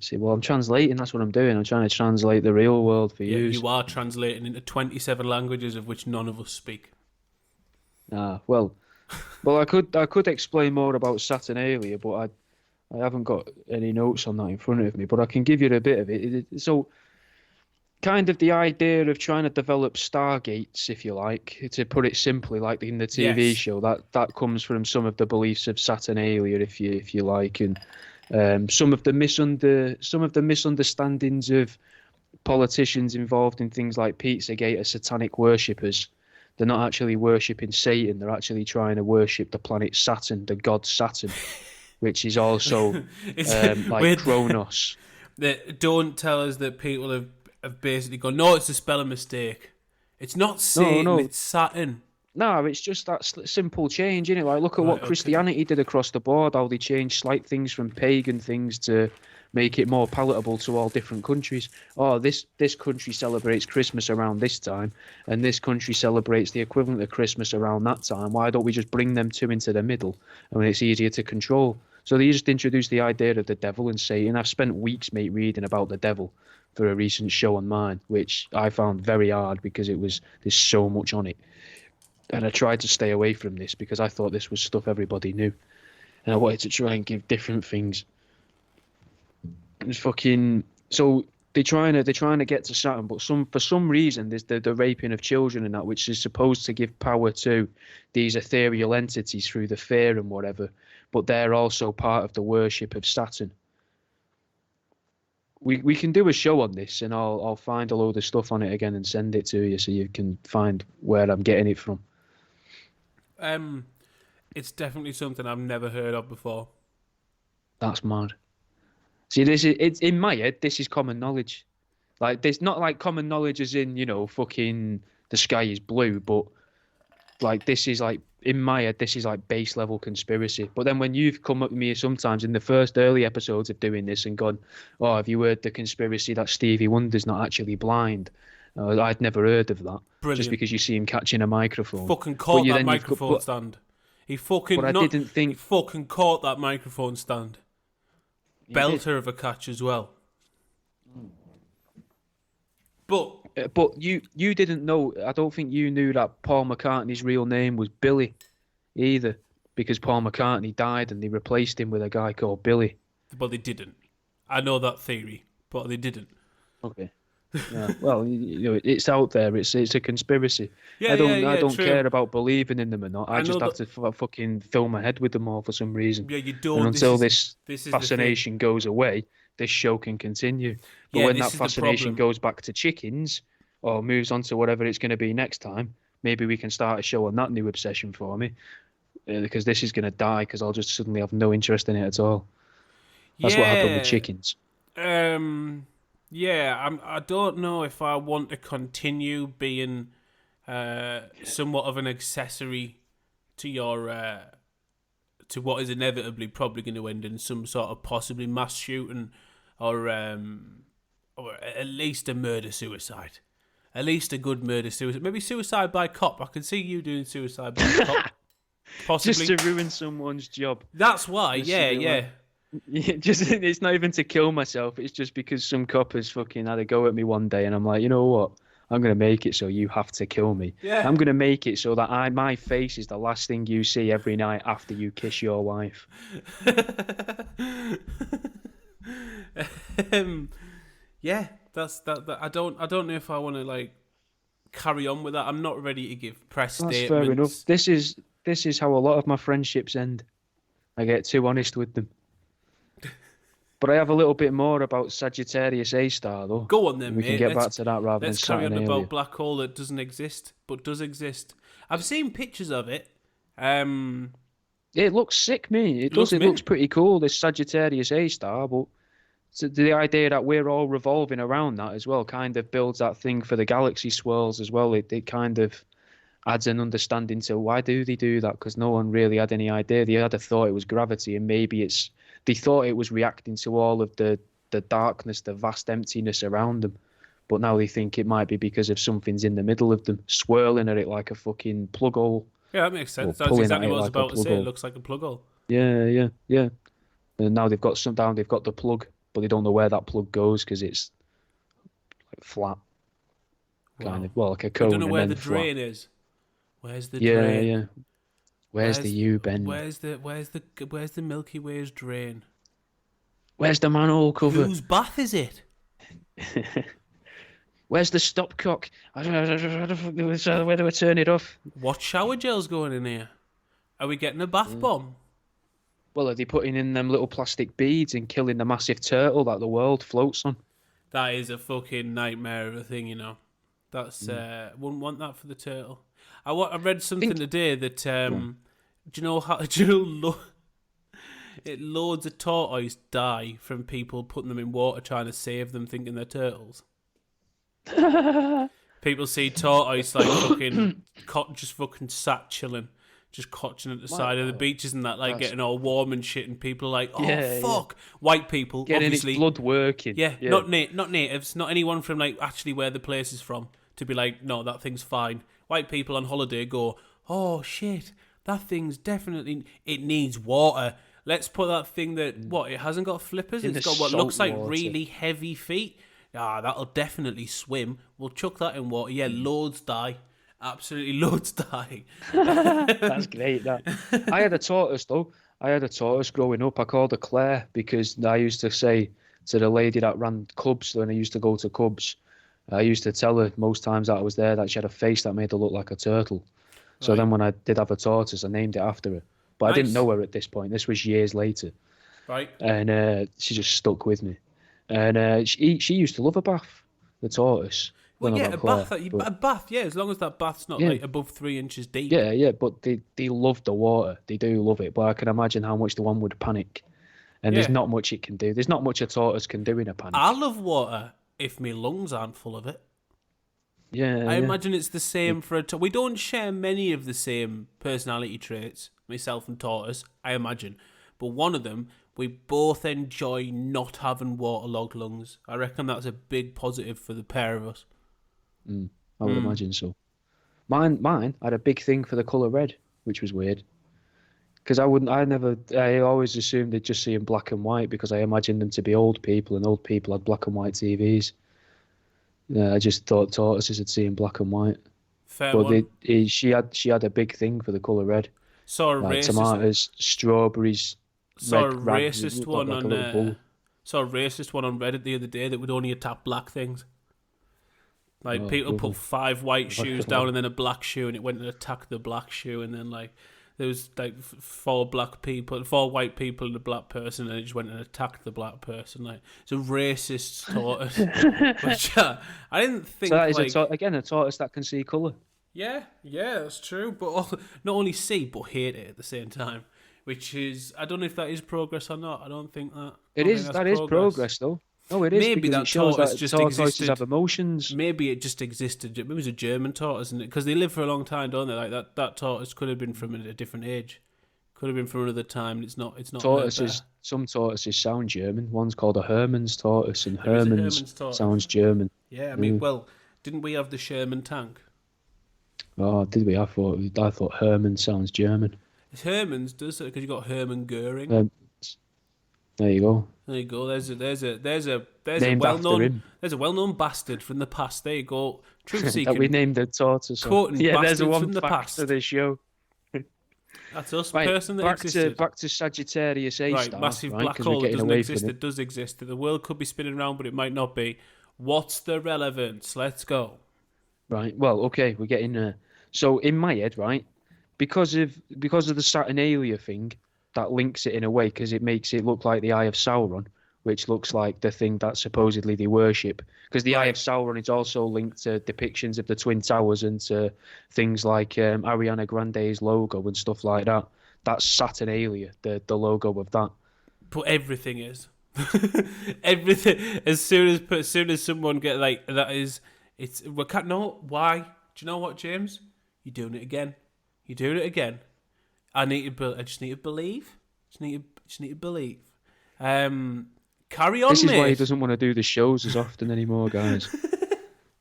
See, well, I'm translating. That's what I'm doing. I'm trying to translate the real world for you. You are translating into 27 languages of which none of us speak. Well, I could explain more about Saturnalia, but I haven't got any notes on that in front of me. But I can give you a bit of it. So, kind of the idea of trying to develop stargates, if you like, to put it simply, like in the TV show. That comes from some of the beliefs of Saturnalia, if you like, and some of the misunderstandings of politicians involved in things like Pizzagate are satanic worshippers. They're not actually worshipping Satan. They're actually trying to worship the planet Saturn, the god Saturn, which is also like Kronos. Don't tell us that people have basically gone, no, it's a spelling mistake. It's not Satan, no. It's Saturn. No, it's just that simple change, isn't it? Like, look at what Christianity did across the board, how they changed slight things from pagan things to make it more palatable to all different countries. Oh, this country celebrates Christmas around this time, and this country celebrates the equivalent of Christmas around that time. Why don't we just bring them two into the middle? I mean, it's easier to control. So they just introduced the idea of the devil and Satan. I've spent weeks, mate, reading about the devil for a recent show on mine, which I found very hard because there's so much on it. And I tried to stay away from this because I thought this was stuff everybody knew. And I wanted to try and give different things. It's fucking... So they're trying to get to Saturn, but for some reason there's the raping of children and that, which is supposed to give power to these ethereal entities through the fear and whatever, but they're also part of the worship of Saturn. We can do a show on this, and I'll find a load of stuff on it again and send it to you so you can find where I'm getting it from. It's definitely something I've never heard of before. That's mad. See, it's in my head. This is common knowledge. Like, there's not like common knowledge as in, fucking the sky is blue, but like this is like in my head. This is like base level conspiracy. But then when you've come up with me sometimes in the first early episodes of doing this and gone, "Oh, have you heard the conspiracy that Stevie Wonder's not actually blind?" I'd never heard of that. Brilliant. Just because you see him catching a microphone. Fucking caught that microphone stand. He fucking. But I didn't think. He fucking caught that microphone stand. Belter of a catch as well. But you didn't know. I don't think you knew that Paul McCartney's real name was Billy, either, because Paul McCartney died and they replaced him with a guy called Billy. But they didn't. I know that theory, but they didn't. Okay. Yeah. Well, it's out there. It's a conspiracy. Yeah, I don't true. care about believing in them or not. I just have to fucking fill my head with them all for some reason. Yeah, you don't. And until this fascination goes away, this show can continue. But when that fascination goes back to chickens or moves on to whatever it's going to be next time, maybe we can start a show on that new obsession for me. Because this is going to die because I'll just suddenly have no interest in it at all. That's what happened with chickens. Yeah, I don't know if I want to continue being somewhat of an accessory to your to what is inevitably probably going to end in some sort of possibly mass shooting or at least a murder-suicide. At least a good murder-suicide. Maybe suicide by cop. I can see you doing suicide by cop. Possibly. Just to ruin someone's job. That's why, yeah. It's not even to kill myself. It's just because some cop has fucking had a go at me one day, and I'm like, you know what? I'm gonna make it so you have to kill me. Yeah. I'm gonna make it so that my face is the last thing you see every night after you kiss your wife. Yeah, that's that. I don't know if I want to like carry on with that. I'm not ready to give press statements. Fair enough. This is how a lot of my friendships end. I get too honest with them. But I have a little bit more about Sagittarius A-star, though. Go on then, mate. We can get back to that rather than Saturnalia. Let's carry on about black hole that doesn't exist, but does exist. I've seen pictures of it. It looks sick, mate. It does. It looks pretty cool, this Sagittarius A-star, but the idea that we're all revolving around that as well kind of builds that thing for the galaxy swirls as well. It kind of adds an understanding to why do they do that, because no one really had any idea. They had a thought it was gravity, and maybe they thought it was reacting to all of the darkness, the vast emptiness around them. But now they think it might be because of something's in the middle of them, swirling at it like a fucking plug hole. Yeah, that makes sense. That's exactly what I was about to say. It looks like a plug hole. Yeah. And now they've got the plug, but they don't know where that plug goes because it's like flat. Kind of, like a cone. I don't know where the drain is. Where's the drain? Yeah. Where's the U-bend? Where's the Milky Way's drain? Where's the manhole cover? Whose bath is it? Where's the stopcock? Where do I turn it off? What shower gel's going in here? Are we getting a bath bomb? Well, are they putting in them little plastic beads and killing the massive turtle that the world floats on? That is a fucking nightmare of a thing, you know. That's wouldn't want that for the turtle. I read something today that do you know how loads of tortoise die from people putting them in water trying to save them, thinking they're turtles. People see tortoise like fucking just fucking sat chilling, just cotching at the side of the beaches and that, like getting all warm and shit, and people are like, oh fuck, white people getting obviously its blood working. Yeah. Not natives, not anyone from like actually where the place is from, to be like, no, that thing's fine. White people on holiday go, oh shit, that thing's definitely, it needs water. Let's put that thing that it hasn't got flippers. It's got what looks like really heavy feet. That'll definitely swim. We'll chuck that in water. Yeah, loads die. Absolutely loads die. That's great, that. I had a tortoise, though. I had a tortoise growing up. I called her Claire because I used to say to the lady that ran clubs, when I used to go to clubs, I used to tell her most times that I was there that she had a face that made her look like a turtle. So then when I did have a tortoise, I named it after her. But I didn't know her at this point. This was years later. Right. And she just stuck with me. And she used to love a bath, the tortoise. Well, yeah, a bath, yeah, as long as that bath's not like above 3 inches deep. Yeah, but they love the water. They do love it. But I can imagine how much the one would panic. And there's not much it can do. There's not much a tortoise can do in a panic. I love water if my lungs aren't full of it. Yeah. I imagine it's the same for a tortoise. We don't share many of the same personality traits, myself and tortoise, I imagine. But one of them, we both enjoy not having waterlogged lungs. I reckon that's a big positive for the pair of us. I would imagine so. Mine had a big thing for the colour red, which was weird. Because I always assumed they'd just see in black and white because I imagined them to be old people, and old people had black and white TVs. Yeah, I just thought tortoises would see in black and white. Fair one. She had a big thing for the colour red. Saw a like racist, tomatoes, strawberries. Saw a racist one on Reddit the other day that would only attack black things. Like people put 5 white shoes down and then a black shoe, and it went and attacked the black shoe, and then like there was like 4 white people and a black person, and it just went and attacked the black person. Like it's a racist tortoise, which I didn't think. So that is a tortoise that can see colour. Yeah, that's true. But not only see but hate it at the same time, which is, I don't know if that is progress or not. I don't think that. It is. That is progress, though. No, it is. Maybe that tortoise just existed. Have emotions. Maybe it just existed. Maybe it was a German tortoise, isn't it? Because they live for a long time, don't they? Like that tortoise could have been from a different age. Could have been from another time. It's not. Tortoises. Some tortoises sound German. One's called a Hermann's tortoise, and Hermann's sounds German. Yeah, I mean, well, didn't we have the Sherman tank? Oh, did we? I thought Hermann sounds German. Hermann's does it because you got Hermann Goering. There you go. There you go. There's a well-known bastard from the past. There you go. Truth seeking. That we named the tortoise. Yeah, there's a one from the past of this show. That's us. Right, person that existed. Back to Sagittarius A star. Massive black hole that doesn't exist. It does exist. The world could be spinning around, but it might not be. What's the relevance? Let's go. Right. Well, okay. We're getting there. So in my head, right, because of the Saturnalia thing, that links it in a way because it makes it look like the Eye of Sauron, which looks like the thing that supposedly they worship. Because the Eye of Sauron is also linked to depictions of the Twin Towers and to things like Ariana Grande's logo and stuff like that. That's Saturnalia, the logo of that. But everything is. Everything. As soon as someone get like that is, it's we can't know why. Do you know what, James? You're doing it again. You're doing it again. I just need to believe. Just need to believe. Carry on, This is mate. why he doesn't want to do the shows as often anymore, guys.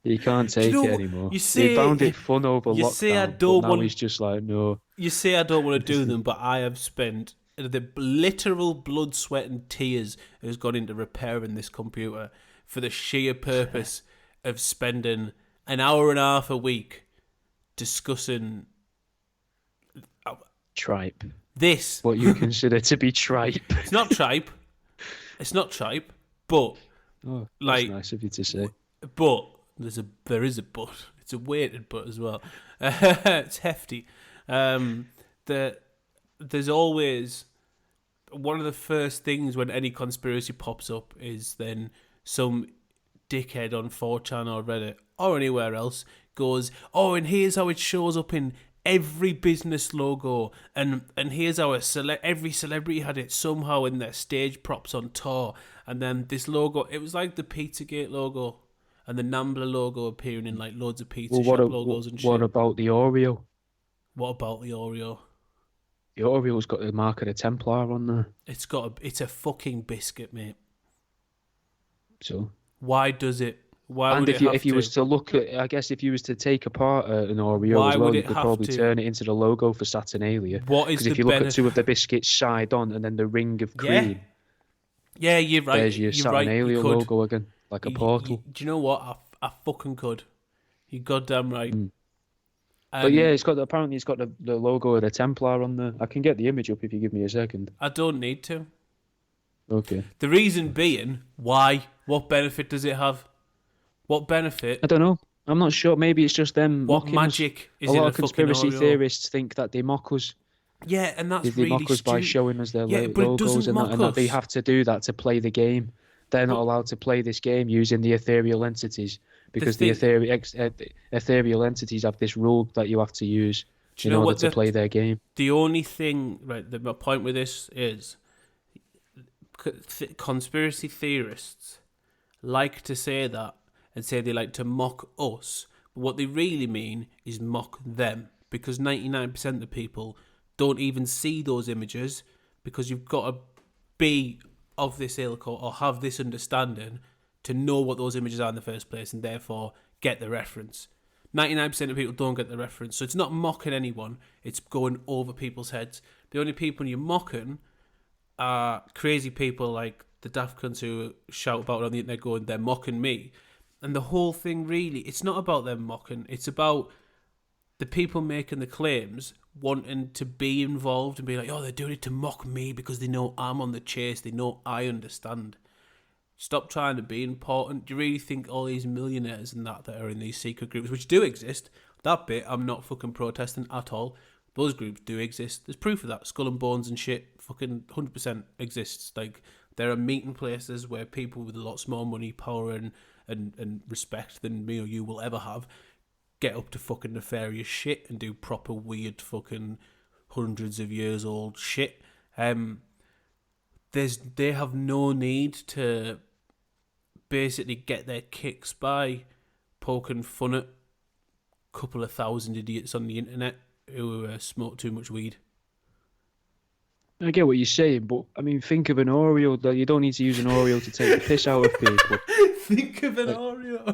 He can't take it anymore. He found it fun over lockdown, now he's just like, no. You say I don't want to do them, but I have spent the literal blood, sweat and tears has gone into repairing this computer for the sheer purpose of spending an hour and a half a week discussing tripe. This. What you consider to be tripe. It's not tripe, but that's nice of you to say. But There is a but. It's a weighted but as well. It's hefty. There's always one of the first things when any conspiracy pops up is then some dickhead on 4chan or Reddit or anywhere else goes, oh, and here's how it shows up in every business logo, and here's how every celebrity had it somehow in their stage props on tour, and then this logo, it was like the Pizzagate logo and the Nambla logo appearing in like loads of pizza shop logos and shit. What about the Oreo? What about the Oreo? The Oreo's got the mark of the Templar on there. It's a fucking biscuit, mate. So why does it? Why and would if you was to look at, I guess if you was to take apart an Oreo as well, you could probably turn it into the logo for Saturnalia. What is the benefit? Because if you look at two of the biscuits side on and then the ring of cream. Yeah, you're right. There's your Saturnalia logo again, like a portal. Do you know what? I fucking could. You're goddamn right. But yeah, apparently it's got the logo of the Templar on there. I can get the image up if you give me a second. I don't need to. Okay. The reason being, why? What benefit does it have? What benefit? I don't know. I'm not sure. Maybe it's just them what mocking magic us. is in a lot a of conspiracy fucking Oreo? Theorists think that they mock us. Yeah, and that's they really mock us by showing us their logos and that they have to do that to play the game. They're not allowed to play this game using the ethereal entities because the ethereal entities have this rule that you have to use in order to play their game. The only thing, right, my point with this is conspiracy theorists like to say that and say they like to mock us, but what they really mean is mock them, because 99% of the people don't even see those images, because you've got to be of this ilk or have this understanding to know what those images are in the first place and therefore get the reference. 99% of people don't get the reference, so it's not mocking anyone, it's going over people's heads. The only people you're mocking are crazy people like the daft cunts who shout about it on the internet going, they're mocking me. And the whole thing really, it's not about them mocking, it's about the people making the claims wanting to be involved and be like, oh, they're doing it to mock me because they know I'm on the chase, they know I understand. Stop trying to be important. Do you really think all these millionaires and that are in these secret groups, which do exist, that bit I'm not fucking protesting at all, those groups do exist. There's proof of that. Skull and Bones and shit fucking 100% exists. Like, there are meeting places where people with lots more money, power and respect than me or you will ever have get up to fucking nefarious shit and do proper weird fucking hundreds of years old shit. They have no need to basically get their kicks by poking fun at a couple of thousand idiots on the internet who smoke too much weed. I get what you're saying, but I mean, think of an Oreo. Though. You don't need to use an Oreo to take the piss out of people. Think of an Oreo.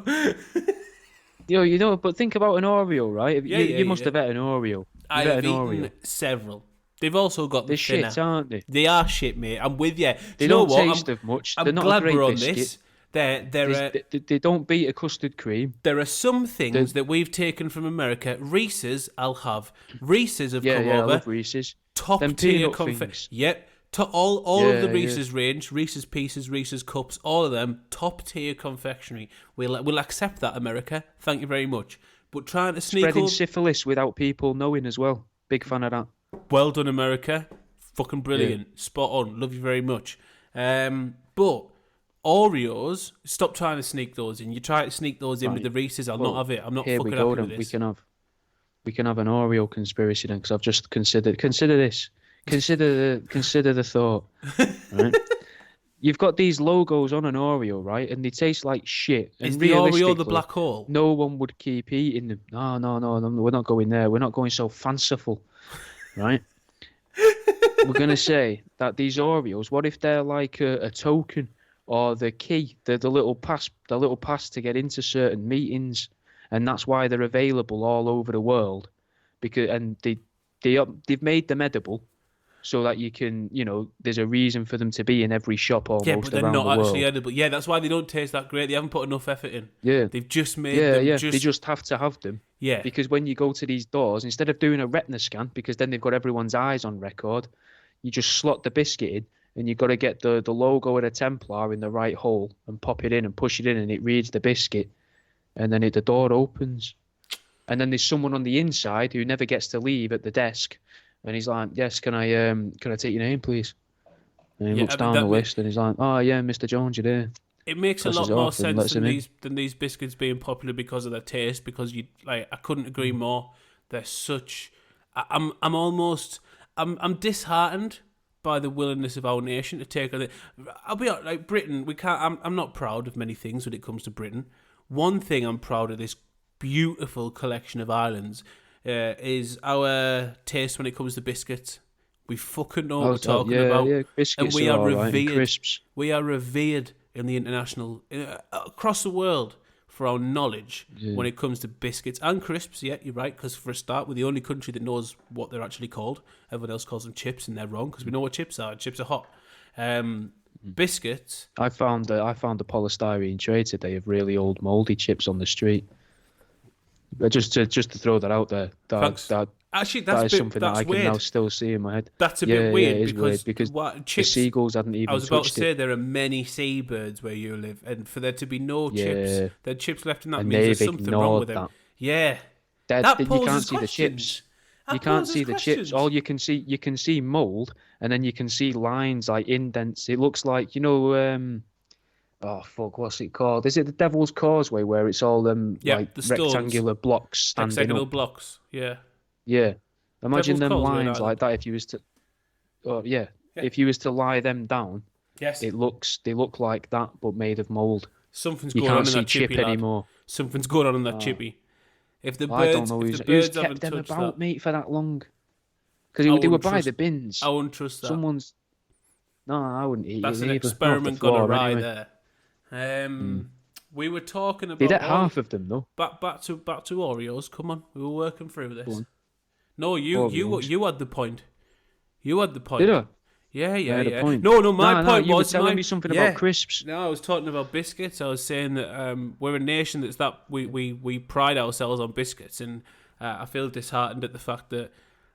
But think about an Oreo, right? You must have had an Oreo. I have eaten several. They've also got the thinner. Shit, aren't they? They are shit, mate. I'm with you. They don't taste of much. They're not glad a great we're on biscuit. this. They don't beat a custard cream. There are some things that we've taken from America. Reese's, I'll have. Reese's have come over. I love Reese's. Top tier confetti. Yep. All of the Reese's range, Reese's Pieces, Reese's Cups, all of them, top tier confectionery. We'll accept that, America. Thank you very much. But trying to sneak spreading syphilis without people knowing as well. Big fan of that. Well done, America. Fucking brilliant. Yeah. Spot on. Love you very much. But Oreos, stop trying to sneak those in. You try to sneak those in with the Reese's, I'll not have it. I'm not fucking happy with this. We can have an Oreo conspiracy then, because I've just considered this. Consider the thought. Right? You've got these logos on an Oreo, right? And they taste like shit. Is and the Oreo the black hole? No one would keep eating them. No, we're not going there. We're not going so fanciful, right? We're going to say that these Oreos, what if they're like a token or the key, the little pass to get into certain meetings, and that's why they're available all over the world, and they've made them edible. So that you can, there's a reason for them to be in every shop almost around the world. Yeah, but they're not actually edible. Yeah, that's why they don't taste that great. They haven't put enough effort in. Yeah. They've just made them. Yeah, they just have to have them. Yeah. Because when you go to these doors, instead of doing a retina scan, because then they've got everyone's eyes on record, you just slot the biscuit in, and you've got to get the logo of the Templar in the right hole and pop it in and push it in, and it reads the biscuit. and then the door opens, and then there's someone on the inside who never gets to leave at the desk, and he's like, "Yes, can I take your name, please?" And he looks down the list, and he's like, "Oh yeah, Mr. Jones, you're there." It makes a lot more sense than these biscuits being popular because of their taste. Because I couldn't agree more. They're such. I'm disheartened by the willingness of our nation to take on it. I'll be honest, like Britain. We can't. I'm not proud of many things when it comes to Britain. One thing I'm proud of this beautiful collection of islands is our taste when it comes to biscuits. We fucking know what we're talking about, and we are revered. Right, we are revered in the international, across the world, for our knowledge when it comes to biscuits and crisps. Yeah, you're right, because for a start, we're the only country that knows what they're actually called. Everyone else calls them chips, and they're wrong, because we know what chips are. Chips are hot. Biscuits. I found a polystyrene tray today of really old mouldy chips on the street. But just to throw that out there, actually, that is something that I can now still see in my head. That's a bit weird, because chips, the seagulls hadn't even touched it. I was about to say there are many seabirds where you live, and for there to be no chips, there are chips left in that means there's something wrong with them. Yeah. That you can't see the chips. You can't see the chips. All you can see mould, and then you can see lines like indents. It looks like, oh fuck, what's it called? Is it the Devil's Causeway, where it's all like rectangular blocks standing hexagonal up? blocks, yeah. Yeah. Imagine Devil's them Causeway, lines like that if you was to if you was to lie them down. Yes. They look like that but made of mould. Something's going on in that chippy, lad. Anymore. Something's going on in that chippy. If the birds, I don't know who's kept them about, mate, for that long. Because they were by the bins. I wouldn't trust that. No, I wouldn't eat it. That's an experiment gone awry there. We were talking about. They'd ate half of them though. Back to Oreos. Come on, we were working through this. No, you had the point. You had the point. Did I? Yeah. No, my point you was were telling me something about crisps. No, I was talking about biscuits. I was saying that we're a nation that we pride ourselves on biscuits, and I feel disheartened at the fact that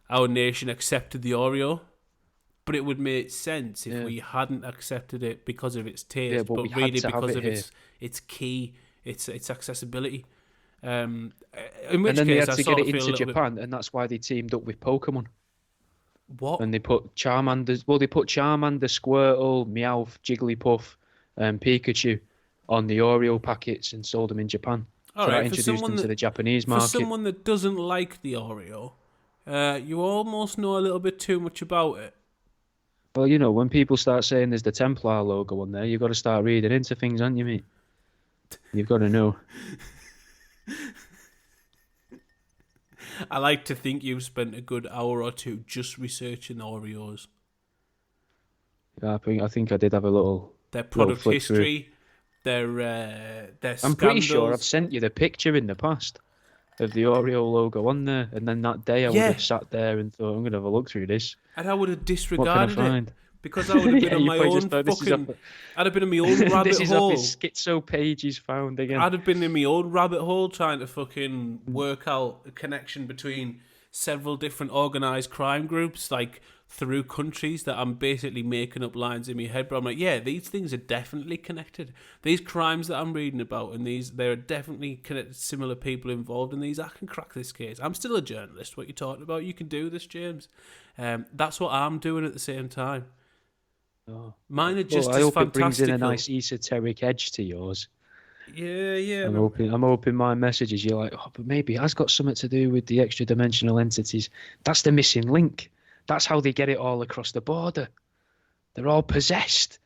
our nation accepted the Oreo. But it would make sense if we hadn't accepted it because of its taste, but really because of its key, its accessibility. In which and then case, they had to get it into Japan, and that's why they teamed up with Pokemon. What? And they put Charmander, Squirtle, Meowth, Jigglypuff, and Pikachu on the Oreo packets and sold them in Japan. All right, that introduced them to the Japanese market. For someone that doesn't like the Oreo, you almost know a little bit too much about it. Well, when people start saying there's the Templar logo on there, you've got to start reading into things, haven't you, mate? You've got to know. I like to think you've spent a good hour or two just researching Oreos. Yeah, I think I did have a little. Their product history, their I'm pretty sure I've sent you the picture in the past of the Oreo logo on there, and then that day I would have sat there and thought, I'm going to have a look through this. And I would have disregarded it because I would have been on my own fucking. I'd have been in my own rabbit this is hole. This is schizo pages found again. I'd have been in my own rabbit hole trying to fucking work out a connection between several different organised crime groups, like through countries that I'm basically making up lines in my head. But I'm like, yeah, these things are definitely connected. These crimes that I'm reading about, and there are definitely similar people involved in these. I can crack this case. I'm still a journalist. What you're talking about, you can do this, James. That's what I'm doing at the same time. Oh. Mine are just I as hope fantastical. It brings in a nice esoteric edge to yours. Yeah. I'm hoping my messages, you're like, but maybe it has got something to do with the extra dimensional entities. That's the missing link. That's how they get it all across the border. They're all possessed.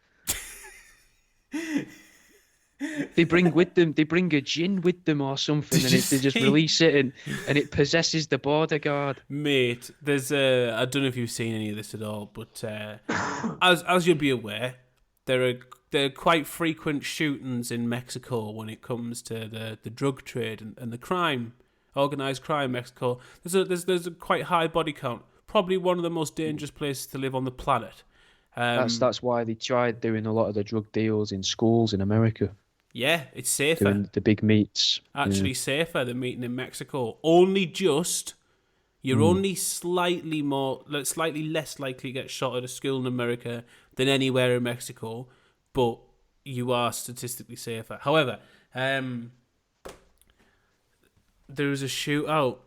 They bring a djinn with them or something, and they just release it, and it possesses the border guard. Mate, there's I don't know if you've seen any of this at all, but as you'll be aware, there are quite frequent shootings in Mexico when it comes to the drug trade and the crime, organised crime in Mexico. There's a quite high body count. Probably one of the most dangerous places to live on the planet. That's why they tried doing a lot of the drug deals in schools in America. Yeah, it's safer. Doing the big meets. Actually safer than meeting in Mexico. You're only slightly less likely to get shot at a school in America than anywhere in Mexico, but you are statistically safer. However, there was a shootout.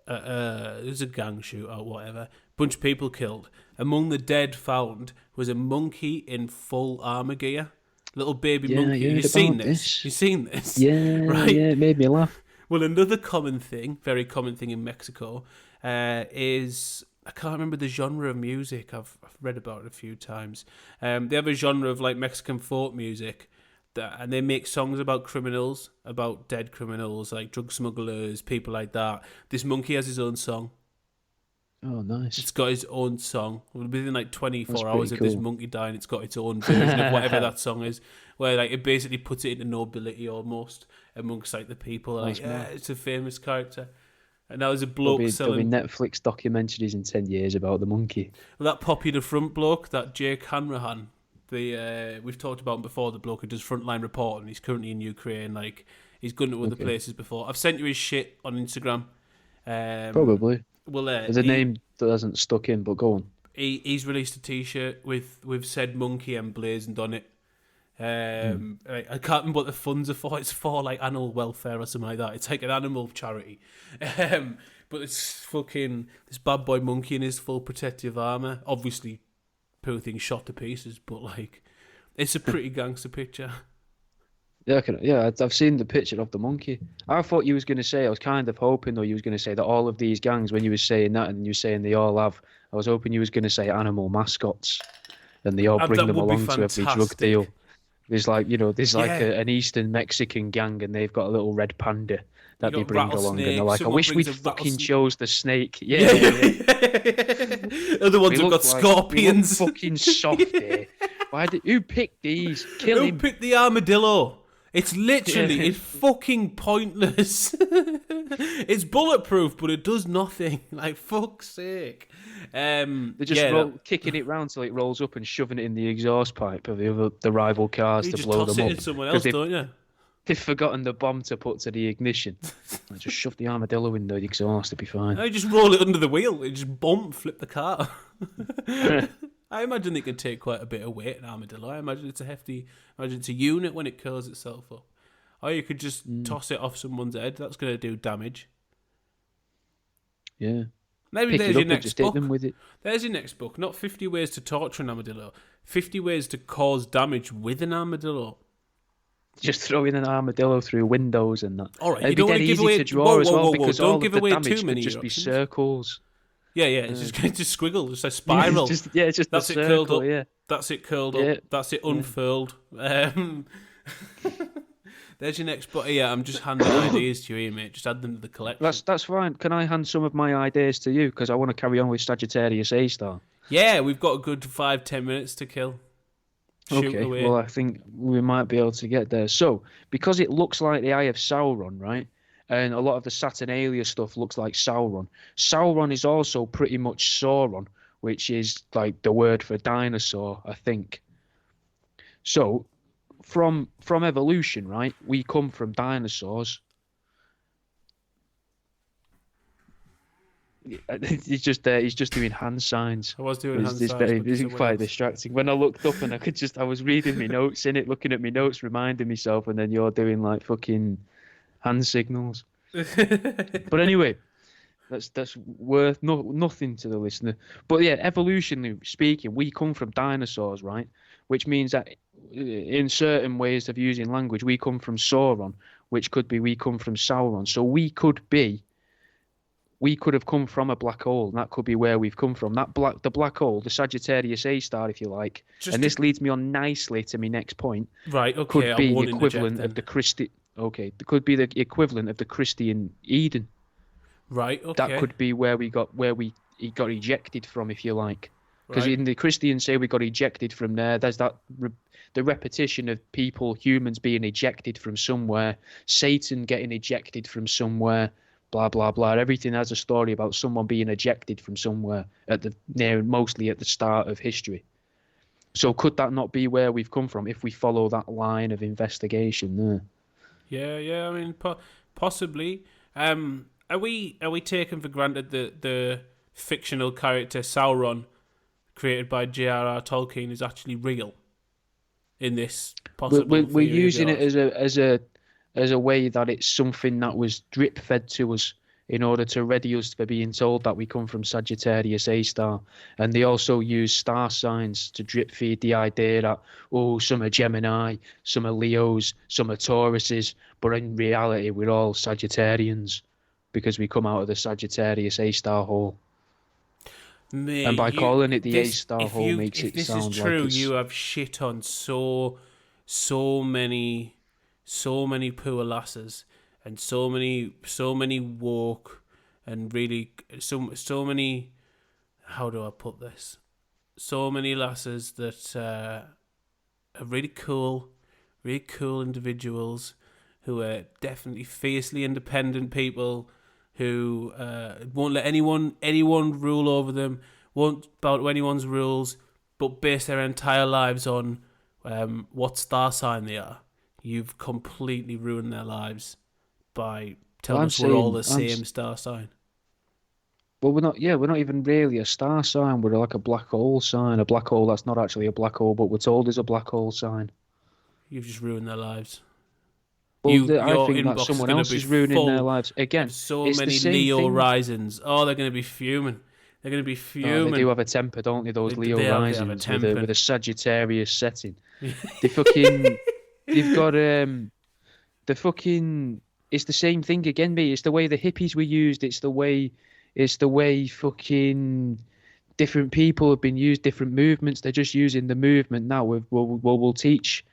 There was a gang shootout, whatever. Bunch of people killed. Among the dead found was a monkey in full armor gear. Little baby monkey. You've seen this? You've seen this? Yeah, right? Yeah, it made me laugh. Well, another very common thing in Mexico, is... I can't remember the genre of music. I've read about it a few times. They have a genre of like Mexican folk music, and they make songs about criminals, about dead criminals, like drug smugglers, people like that. This monkey has his own song. Oh, nice. It's got its own song. Within like 24 hours of this monkey dying, it's got its own version of whatever that song is, where like it basically puts it into nobility almost amongst like the people. Like, it's a famous character. And that was a bloke selling... There'll be Netflix documentaries in 10 years about the monkey. Well, that Popular Front bloke, that Jake Hanrahan, we've talked about him before, the bloke who does Frontline Reporting. He's currently in Ukraine. Like, he's gone to other places before. I've sent you his shit on Instagram. Probably. Well, there's a name that hasn't stuck in, but go on. He's released a T-shirt with said monkey emblazoned on it. I can't remember what the funds are for. It's for like animal welfare or something like that. It's like an animal charity. But it's fucking this bad boy monkey in his full protective armor. Obviously, poor thing shot to pieces, but like, it's a pretty gangster picture. Yeah, I've seen the picture of the monkey. I thought you was going to say, I was kind of hoping though you was going to say that all of these gangs, when you were saying that and you were saying they all have, I was hoping you was going to say animal mascots and they all bring them along to every drug deal. There's like, an Eastern Mexican gang and they've got a little red panda that they bring along and they're like, I wish we'd fucking chose the snake. Yeah. Other ones have got scorpions. We look fucking soft here. Who picked these? Kill him. Who picked the armadillo? It's literally, it's fucking pointless. It's bulletproof, but it does nothing. Like, fuck's sake. They're just kicking it round till it rolls up and shoving it in the exhaust pipe of the rival cars to blow them up. You just toss it in someone else, don't you? They've forgotten the bomb to put to the ignition. Just shove the armadillo in the exhaust, it'll be fine. No, just roll it under the wheel. It just flip the car. I imagine it can take quite a bit of weight, an armadillo. I imagine it's a unit when it curls itself up. Or you could just toss it off someone's head. That's going to do damage. Yeah. Maybe there's your next book. There's your next book. Not 50 ways to torture an armadillo. 50 ways to cause damage with an armadillo. Just throwing an armadillo through windows and that. All right, it'd be dead easy to draw as well because all of the damage would just be circles. Yeah, it's just squiggle, just a spiral. It's just that's it curled up. Yeah. That's it curled up. That's it unfurled. There's your next book. Yeah, I'm just handing ideas to you here, mate. Just add them to the collection. That's fine. Can I hand some of my ideas to you? Because I want to carry on with Sagittarius A-star. Yeah, we've got a good 5-10 minutes to kill. Shoot away. Well, I think we might be able to get there. So, because it looks like the Eye of Sauron, right? And a lot of the Saturnalia stuff looks like Sauron. Sauron is also pretty much Sauron, which is like the word for dinosaur, I think. So, from evolution, right? We come from dinosaurs. He's just doing hand signs. I was doing hand signs. It's quite distracting. When I looked up and I was reading my notes in it, looking at my notes, reminding myself, and then you're doing like fucking hand signals. But anyway, that's worth nothing to the listener. But yeah, evolutionally speaking, we come from dinosaurs, right? Which means that in certain ways of using language, we come from Sauron, which could be we come from Sauron. So we could have come from a black hole, and that could be where we've come from. The black hole, the Sagittarius A-star, if you like. This leads me on nicely to my next point. Right, okay. Could be the equivalent of the Christian. Okay, it could be the equivalent of the Christian Eden. Right, okay. That could be where he got ejected from, if you like. Because in the Christians say we got ejected from there. There's that the repetition of humans being ejected from somewhere, Satan getting ejected from somewhere. Blah blah blah. Everything has a story about someone being ejected from somewhere mostly at the start of history. So could that not be where we've come from if we follow that line of investigation there? Yeah. I mean, possibly. Are we taking for granted the fictional character Sauron, created by J.R.R. Tolkien, is actually real in this possible? We're using it as as a way that it's something that was drip fed to us in order to ready us for being told that we come from Sagittarius A star. And they also use star signs to drip feed the idea that, oh, some are Gemini, some are Leos, some are Tauruses, but in reality, we're all Sagittarians because we come out of the Sagittarius A star hole. Mate, and by calling it the A star hole makes it sound like this is true, you have shit on so many poor lasses and so many woke and really so many, how do I put this? So many lasses that are really cool individuals who are definitely fiercely independent people who won't let anyone rule over them, won't bow to anyone's rules, but base their entire lives on what star sign they are. You've completely ruined their lives by telling us we're all the same star sign. Well, we're not even really a star sign. We're like a black hole sign. A black hole that's not actually a black hole, but we're told is a black hole sign. You've just ruined their lives. Well, I think that someone else is ruining their lives. Again, so many Leo risings. Oh, they're going to be fuming. They're going to be fuming. Oh, they do have a temper, don't they? Those Leo risings with a Sagittarius setting. They've got the fucking. It's the same thing again, mate. It's the way the hippies were used. It's the way fucking different people have been used, different movements. They're just using the movement now. We'll teach,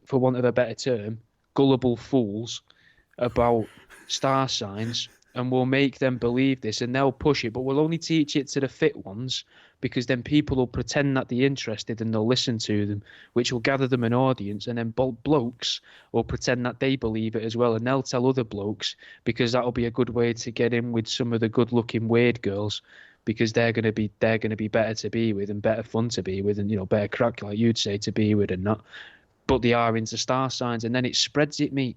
for want of a better term, gullible fools about star signs, and we'll make them believe this, and they'll push it, but we'll only teach it to the fit ones, because then people will pretend that they're interested and they'll listen to them, which will gather them an audience, and then blokes will pretend that they believe it as well, and they'll tell other blokes, because that'll be a good way to get in with some of the good-looking weird girls, because they're gonna be better to be with and better fun to be with, and better crack, like you'd say, to be with and not. But they are into star signs, and then it spreads it, mate.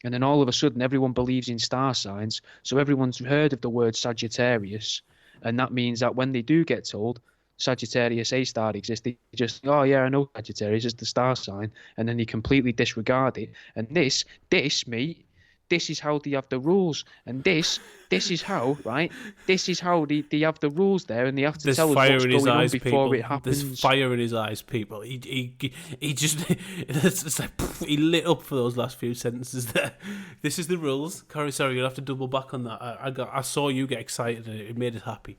And then all of a sudden, everyone believes in star signs, so everyone's heard of the word Sagittarius, and that means that when they do get told Sagittarius A star exists, they just, oh yeah, I know Sagittarius is the star sign, and then they completely disregard it. And this, mate, this is how they have the rules, and this is how, right? This is how they have the rules there, and they have to tell us what's going on before it happens. There's fire in his eyes, people. He just it's like he lit up for those last few sentences there. This is the rules. Corey, sorry, you'll have to double back on that. I saw you get excited, and it made us happy.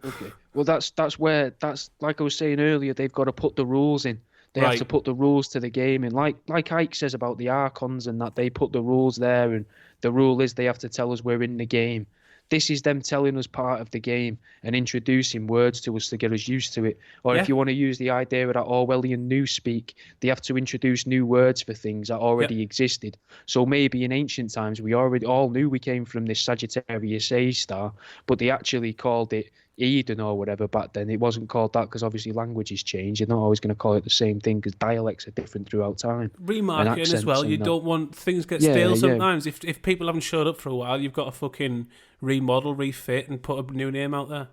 Okay. Well, that's like I was saying earlier. They've got to put the rules in. They have to put the rules to the game, and like Ike says about the Archons, and that they put the rules there, and the rule is they have to tell us we're in the game. This is them telling us part of the game and introducing words to us to get us used to it. Or if you want to use the idea of that Orwellian newspeak, they have to introduce new words for things that already existed. So maybe in ancient times we already all knew we came from this Sagittarius A star, but they actually called it Eden or whatever back then. It wasn't called that because obviously languages change. You're not always going to call it the same thing because dialects are different throughout time. Remarketing as well. You don't want things get stale sometimes. If people haven't showed up for a while, you've got to fucking remodel, refit, and put a new name out there.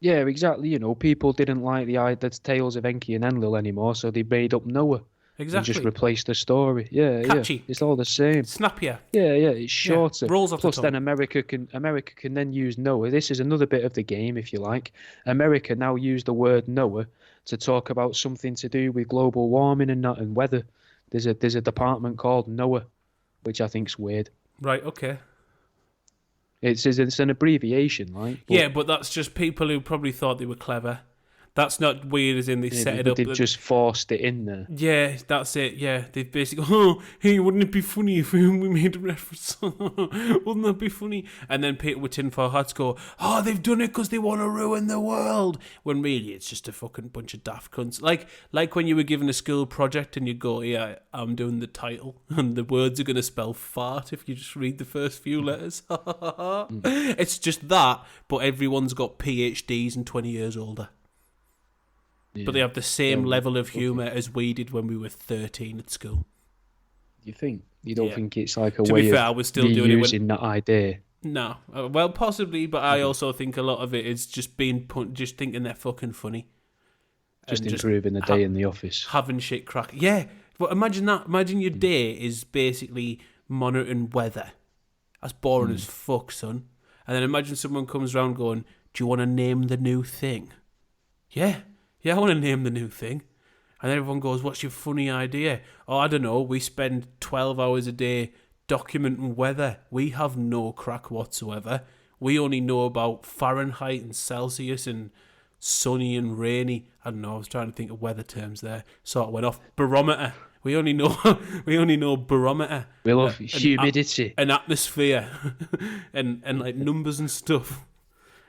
Yeah, exactly. People didn't like the tales of Enki and Enlil anymore, so they made up Noah. Exactly. And just replace the story. Yeah, catchy. Yeah. It's all the same. Snappier. Yeah. It's shorter. Yeah. Rolls off Plus, the tongue. then America can then use Noah. This is another bit of the game, if you like. America now use the word Noah to talk about something to do with global warming and weather. There's a department called NOAA, which I think's weird. Right. Okay. It's an abbreviation, right? But that's just people who probably thought they were clever. That's not weird as in they set it up. They've just forced it in there. Yeah, that's it. Yeah, they've basically, hey, wouldn't it be funny if we made a reference? Wouldn't that be funny? And then people with tinfoil hats go, they've done it because they want to ruin the world. When really it's just a fucking bunch of daft cunts. Like when you were given a school project and you go, yeah, I'm doing the title and the words are going to spell fart if you just read the first few letters. It's just that, but everyone's got PhDs and 20 years older. Yeah. But they have the same level of humour as we did when we were 13 at school. You think? You don't think it's like a way of I was still doing using that idea? No. Well, possibly, but I also think a lot of it is just thinking they're fucking funny. Just improving the day in the office. Having shit crack. Yeah. But imagine that. Imagine your day is basically monitoring weather. That's boring as fuck, son. And then imagine someone comes around going, "Do you want to name the new thing?" Yeah, I want to name the new thing. And then everyone goes, "What's your funny idea?" "Oh, I don't know. We spend 12 hours a day documenting weather. We have no crack whatsoever. We only know about Fahrenheit and Celsius and sunny and rainy." I don't know. I was trying to think of weather terms there. Sort of went off. Barometer. We only know barometer. We love humidity and atmosphere, and like numbers and stuff.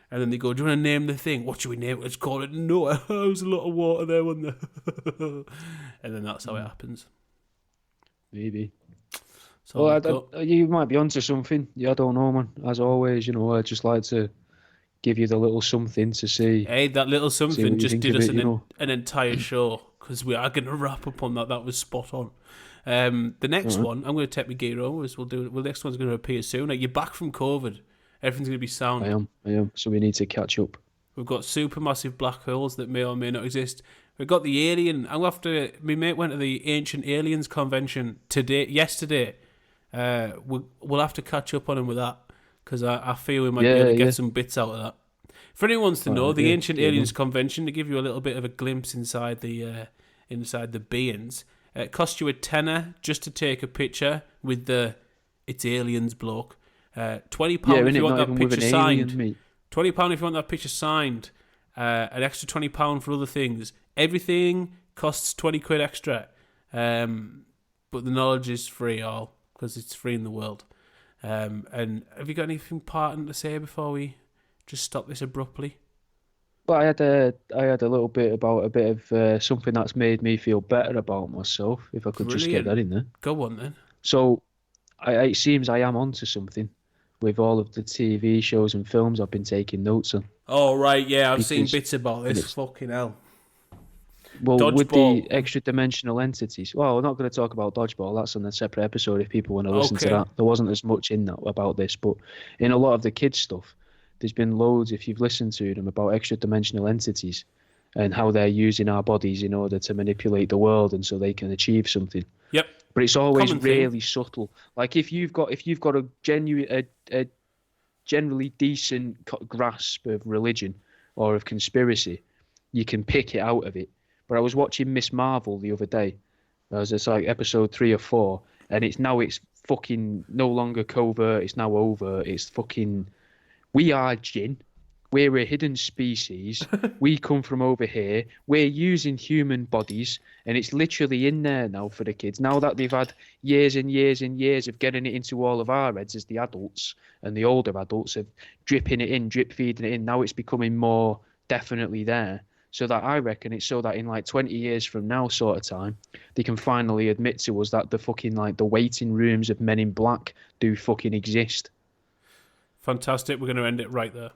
And then they go, "Do you want to name the thing? What should we name it?" "Let's call it Noah." There was a lot of water there, wasn't there? And then that's how it happens. Maybe. So you might be onto something. Yeah, I don't know, man. As always, I just like to give you the little something to see. Hey, that little something just did us an entire show, because we are going to wrap up on that. That was spot on. The next one, I'm going to take my gear over. The next one's going to appear soon. You're back from COVID. Everything's going to be sound. I am. So we need to catch up. We've got supermassive black holes that may or may not exist. We've got the alien. My mate went to the Ancient Aliens Convention yesterday. We'll have to catch up on him with that, because I feel we might be able to get some bits out of that. For anyone who wants to know, the Ancient Aliens Convention, to give you a little bit of a glimpse inside the beings, it cost you a tenner just to take a picture with the "It's Aliens" bloke. £20 if you want that picture signed. £20 if you want that picture signed. An extra £20 for other things. Everything costs £20 extra. But the knowledge is free, all, because it's free in the world. And have you got anything parting to say before we just stop this abruptly? Well, I had a little bit about a bit of something that's made me feel better about myself. If I could just get that in there. Go on then. So, it seems I am onto something with all of the TV shows and films I've been taking notes on. Oh right, yeah, I've seen bits about this. Fucking hell. Well, Dodgeball. With the extra dimensional entities. Well, we're not going to talk about Dodgeball. That's on a separate episode if people want to listen to that. There wasn't as much in that about this, but in a lot of the kids' stuff, there's been loads, if you've listened to them, about extra dimensional entities and how they're using our bodies in order to manipulate the world and so they can achieve something. Yep. But it's always really subtle. Like if you've got a genuine, a generally decent grasp of religion or of conspiracy, you can pick it out of it. But I was watching Miss Marvel the other day. It's like episode 3 or 4, and it's fucking no longer covert. It's now over. It's fucking. We are jinn. We're a hidden species. We come from over here. We're using human bodies, and it's literally in there now for the kids. Now that they've had years and years and years of getting it into all of our heads as the adults, and the older adults of dripping it in, drip feeding it in, now it's becoming more definitely there. So that I reckon it's so that in like 20 years from now sort of time, they can finally admit to us that the fucking the waiting rooms of Men in Black do fucking exist. Fantastic. We're going to end it right there.